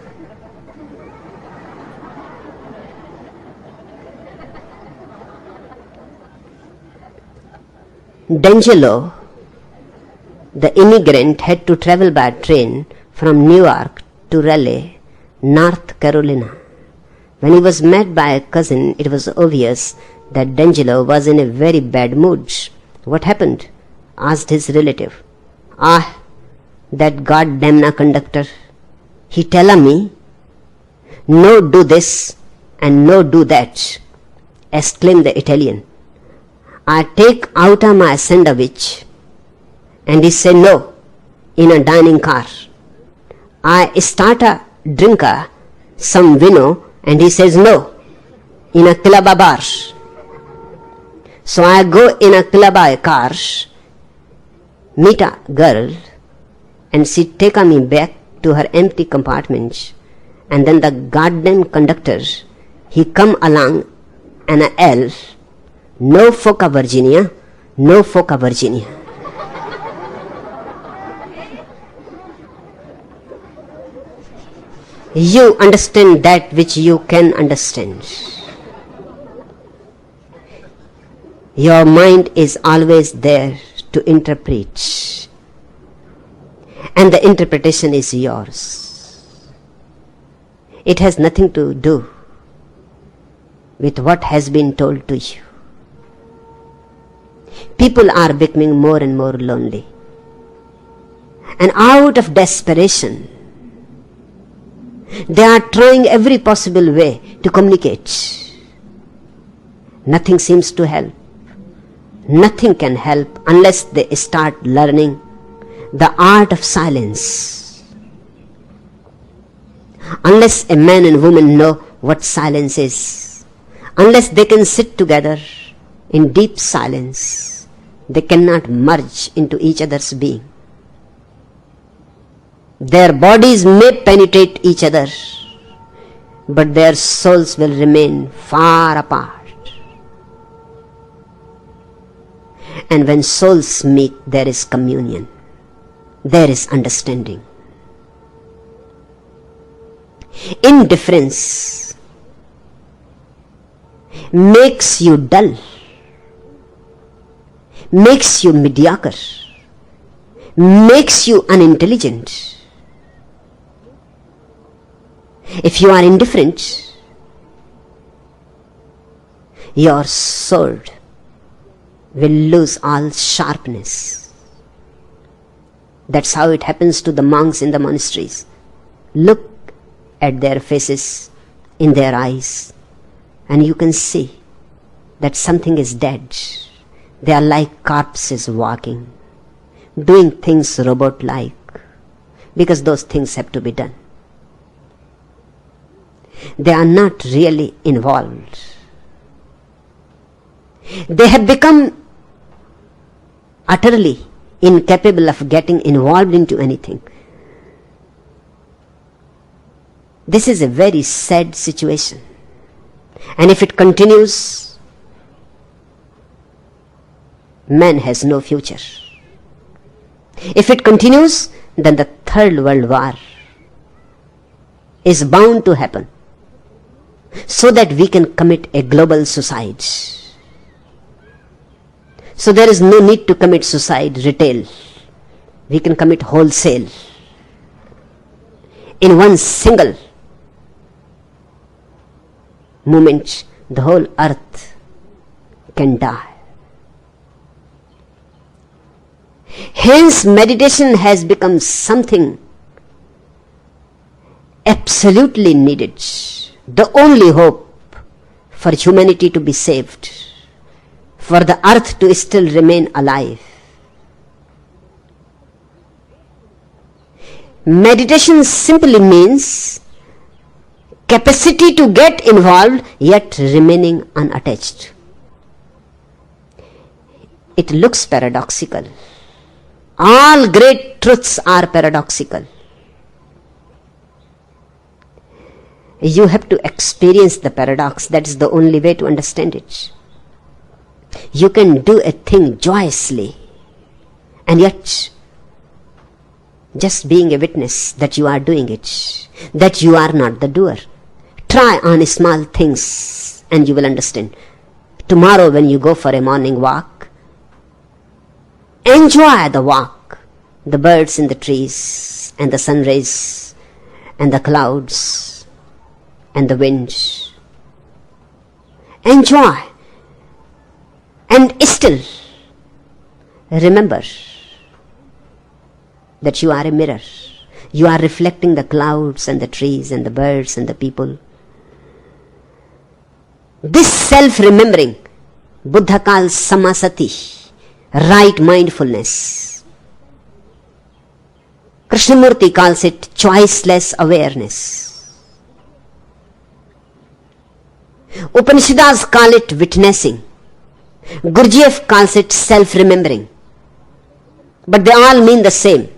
D'Angelo, the immigrant, had to travel by train from New York to Raleigh, North Carolina. When he was met by a cousin, it was obvious that D'Angelo was in a very bad mood. "What happened?" asked his relative. "Ah, that goddamn conductor. He tell me, no do this and no do that," exclaimed the Italian. "I take out my sandwich and he say no in a dining car. I start a drinker some vino and he says no in a club bar. So I go in a club car, meet a girl, and she take me back to her empty compartment, and then the goddamn conductor, he come along and I yell, 'No Foca Virginia, no Foca Virginia.'" You understand that which you can understand. Your mind is always there to interpret, and the interpretation is yours. It has nothing to do with what has been told to you. People are becoming more and more lonely, and out of desperation, they are trying every possible way to communicate. Nothing seems to help. Nothing can help unless they start learning the art of silence. Unless a man and woman know what silence is, unless they can sit together in deep silence, they cannot merge into each other's being. Their bodies may penetrate each other, but their souls will remain far apart. And when souls meet, there is communion, there is understanding. Indifference makes you dull, makes you mediocre, makes you unintelligent. If you are indifferent, your sword will lose all sharpness. That's how it happens to the monks in the monasteries. Look at their faces, in their eyes, and you can see that something is dead. They are like corpses walking, doing things robot-like, because those things have to be done. They are not really involved. They have become utterly incapable of getting involved into anything. This is a very sad situation. And if it continues, man has no future. If it continues, then the Third World War is bound to happen, so that we can commit a global suicide. So there is no need to commit suicide retail. We can commit wholesale. In one single moment, the whole earth can die. Hence, meditation has become something absolutely needed, the only hope for humanity to be saved, for the earth to still remain alive. Meditation simply means capacity to get involved yet remaining unattached. It looks paradoxical. All great truths are paradoxical. You have to experience the paradox. That is the only way to understand it. You can do a thing joyously and yet just being a witness that you are doing it, that you are not the doer. Try on small things and you will understand. Tomorrow when you go for a morning walk, enjoy the walk, the birds in the trees and the sun rays and the clouds and the wind. Enjoy and still remember that you are a mirror. You are reflecting the clouds and the trees and the birds and the people. This self-remembering, Buddha calls samasati, right mindfulness. Krishnamurti calls it choiceless awareness. Upanishads call it witnessing. Gurdjieff calls it self-remembering. But they all mean the same.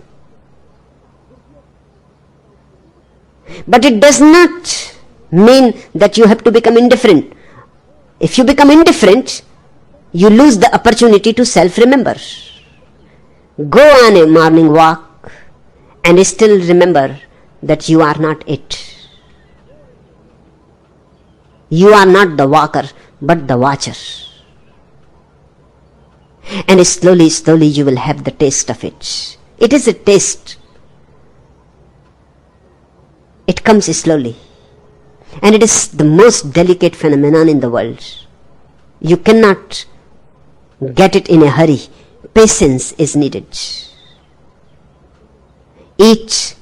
But it does not mean that you have to become indifferent. If you become indifferent, you lose the opportunity to self-remember. Go on a morning walk and still remember that you are not it. You are not the walker, but the watcher. And slowly, slowly you will have the taste of it. It is a taste. It comes slowly. And it is the most delicate phenomenon in the world. You cannot get it in a hurry. Patience is needed. Eat,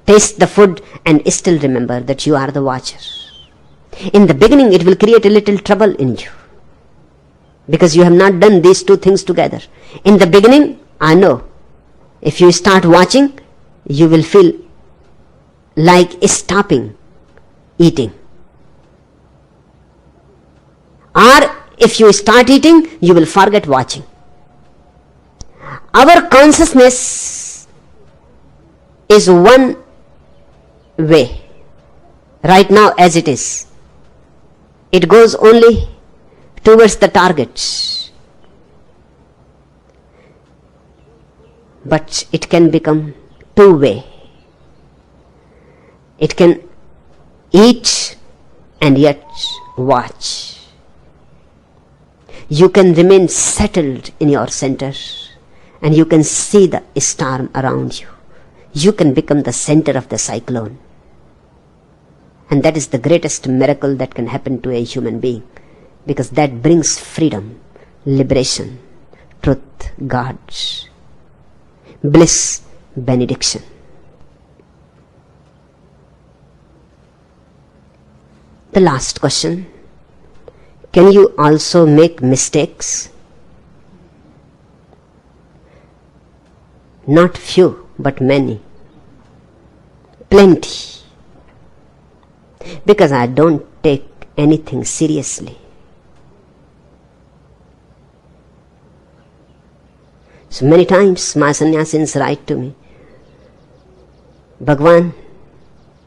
taste the food and still remember that you are the watcher. In the beginning it will create a little trouble in you, because you have not done these two things together. In the beginning, I know, if you start watching, you will feel like stopping eating. Or if you start eating, you will forget watching. Our consciousness is one way. Right now as it is, it goes only towards the target. But it can become two-way. It can eat and yet watch. You can remain settled in your center and you can see the storm around you. You can become the center of the cyclone. And that is the greatest miracle that can happen to a human being, because that brings freedom, liberation, truth, God, bliss, benediction. The last question. Can you also make mistakes? Not few, but many. Plenty. Because I don't take anything seriously. So many times my sannyasins write to me, Bhagwan,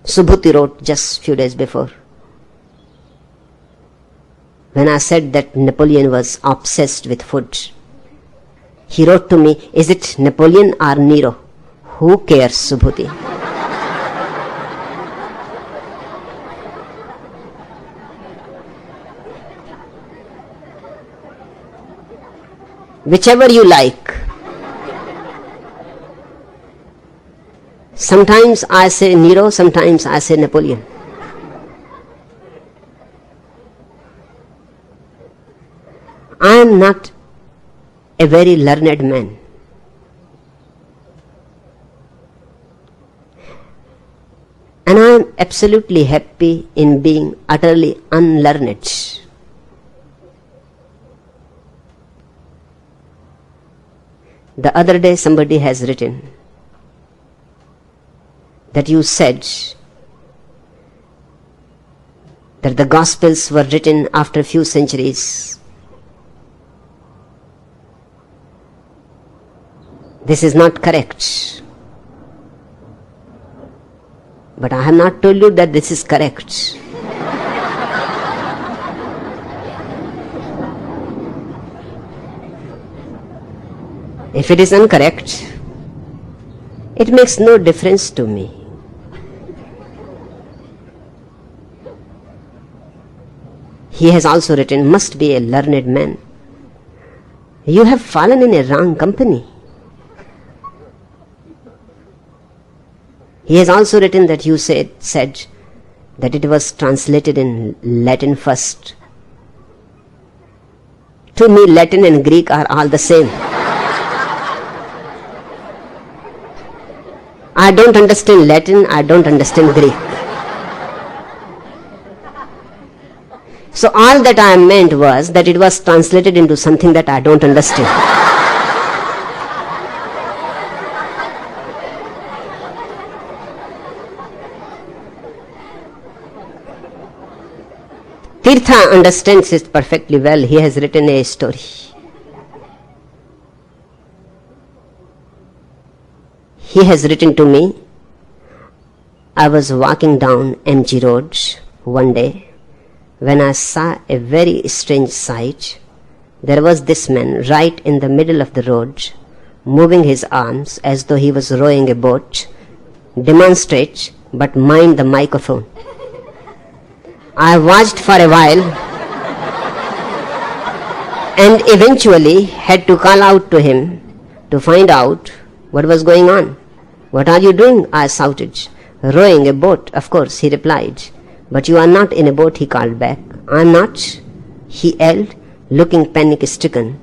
Subhuti wrote just few days before, when I said that Napoleon was obsessed with food, he wrote to me, is it Napoleon or Nero? Who cares, Subhuti? Whichever you like. Sometimes I say Nero, sometimes I say Napoleon. I am not a very learned man. And I am absolutely happy in being utterly unlearned. The other day somebody has written that you said that the Gospels were written after a few centuries. This is not correct. But I have not told you that this is correct. If it is incorrect, it makes no difference to me. He has also written, must be a learned man. You have fallen in a wrong company. He has also written that you said that it was translated in Latin first. To me, Latin and Greek are all the same. I don't understand Latin, I don't understand Greek. So all that I meant was that it was translated into something that I don't understand. Tirtha understands it perfectly well. He has written a story. He has written to me, I was walking down MG Road one day when I saw a very strange sight. There was this man right in the middle of the road, moving his arms as though he was rowing a boat, demonstrate but mind the microphone. I watched for a while and eventually had to call out to him to find out what was going on. What are you doing? I shouted. Rowing a boat, of course, he replied. But you are not in a boat, he called back. I am not, he yelled, looking panic-stricken.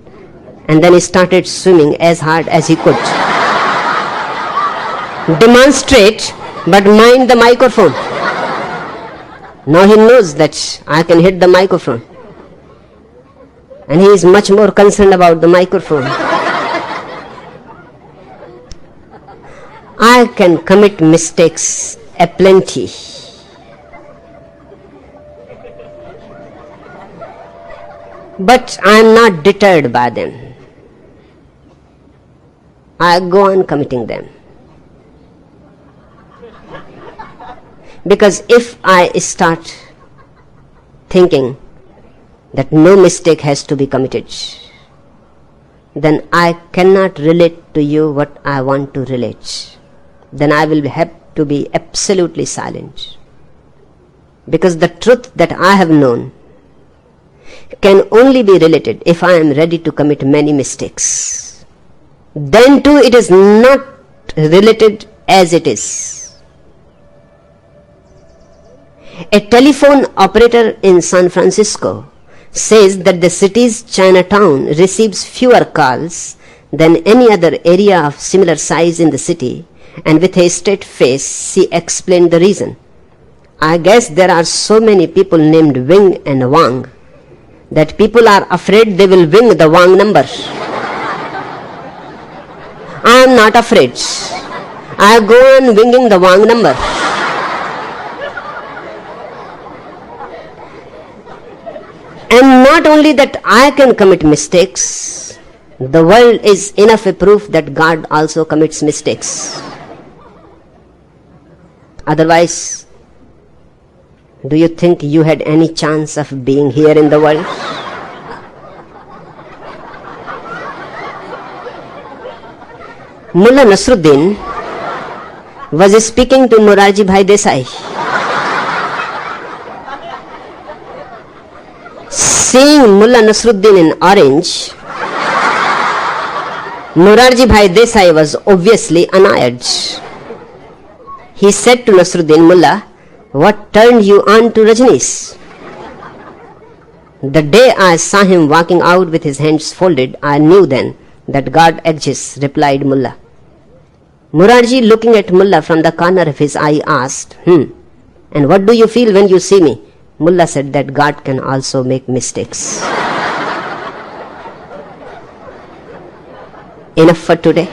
And then he started swimming as hard as he could. Demonstrate, but mind the microphone. Now he knows that I can hit the microphone. And he is much more concerned about the microphone. I can commit mistakes aplenty. But I am not deterred by them. I go on committing them. Because if I start thinking that no mistake has to be committed, then I cannot relate to you what I want to relate. Then I will have to be absolutely silent. Because the truth that I have known can only be related if I am ready to commit many mistakes. Then too it is not related as it is. A telephone operator in San Francisco says that the city's Chinatown receives fewer calls than any other area of similar size in the city, and with a straight face she explained the reason. I guess there are so many people named Wing and Wang that people are afraid they will wing the Wang number. I am not afraid. I go on winging the Wang number. And not only that I can commit mistakes, the world is enough a proof that God also commits mistakes. Otherwise, do you think you had any chance of being here in the world? Mullah Nasruddin was speaking to Morarji Bhai Desai. Seeing Mullah Nasruddin in orange, Morarji Bhai Desai was obviously annoyed. He said to Nasruddin, Mullah, what turned you on to Rajneesh? The day I saw him walking out with his hands folded, I knew then that God exists, replied Mullah. Murarji, looking at Mullah from the corner of his eye, asked, and what do you feel when you see me? Mullah said that God can also make mistakes. Enough for today.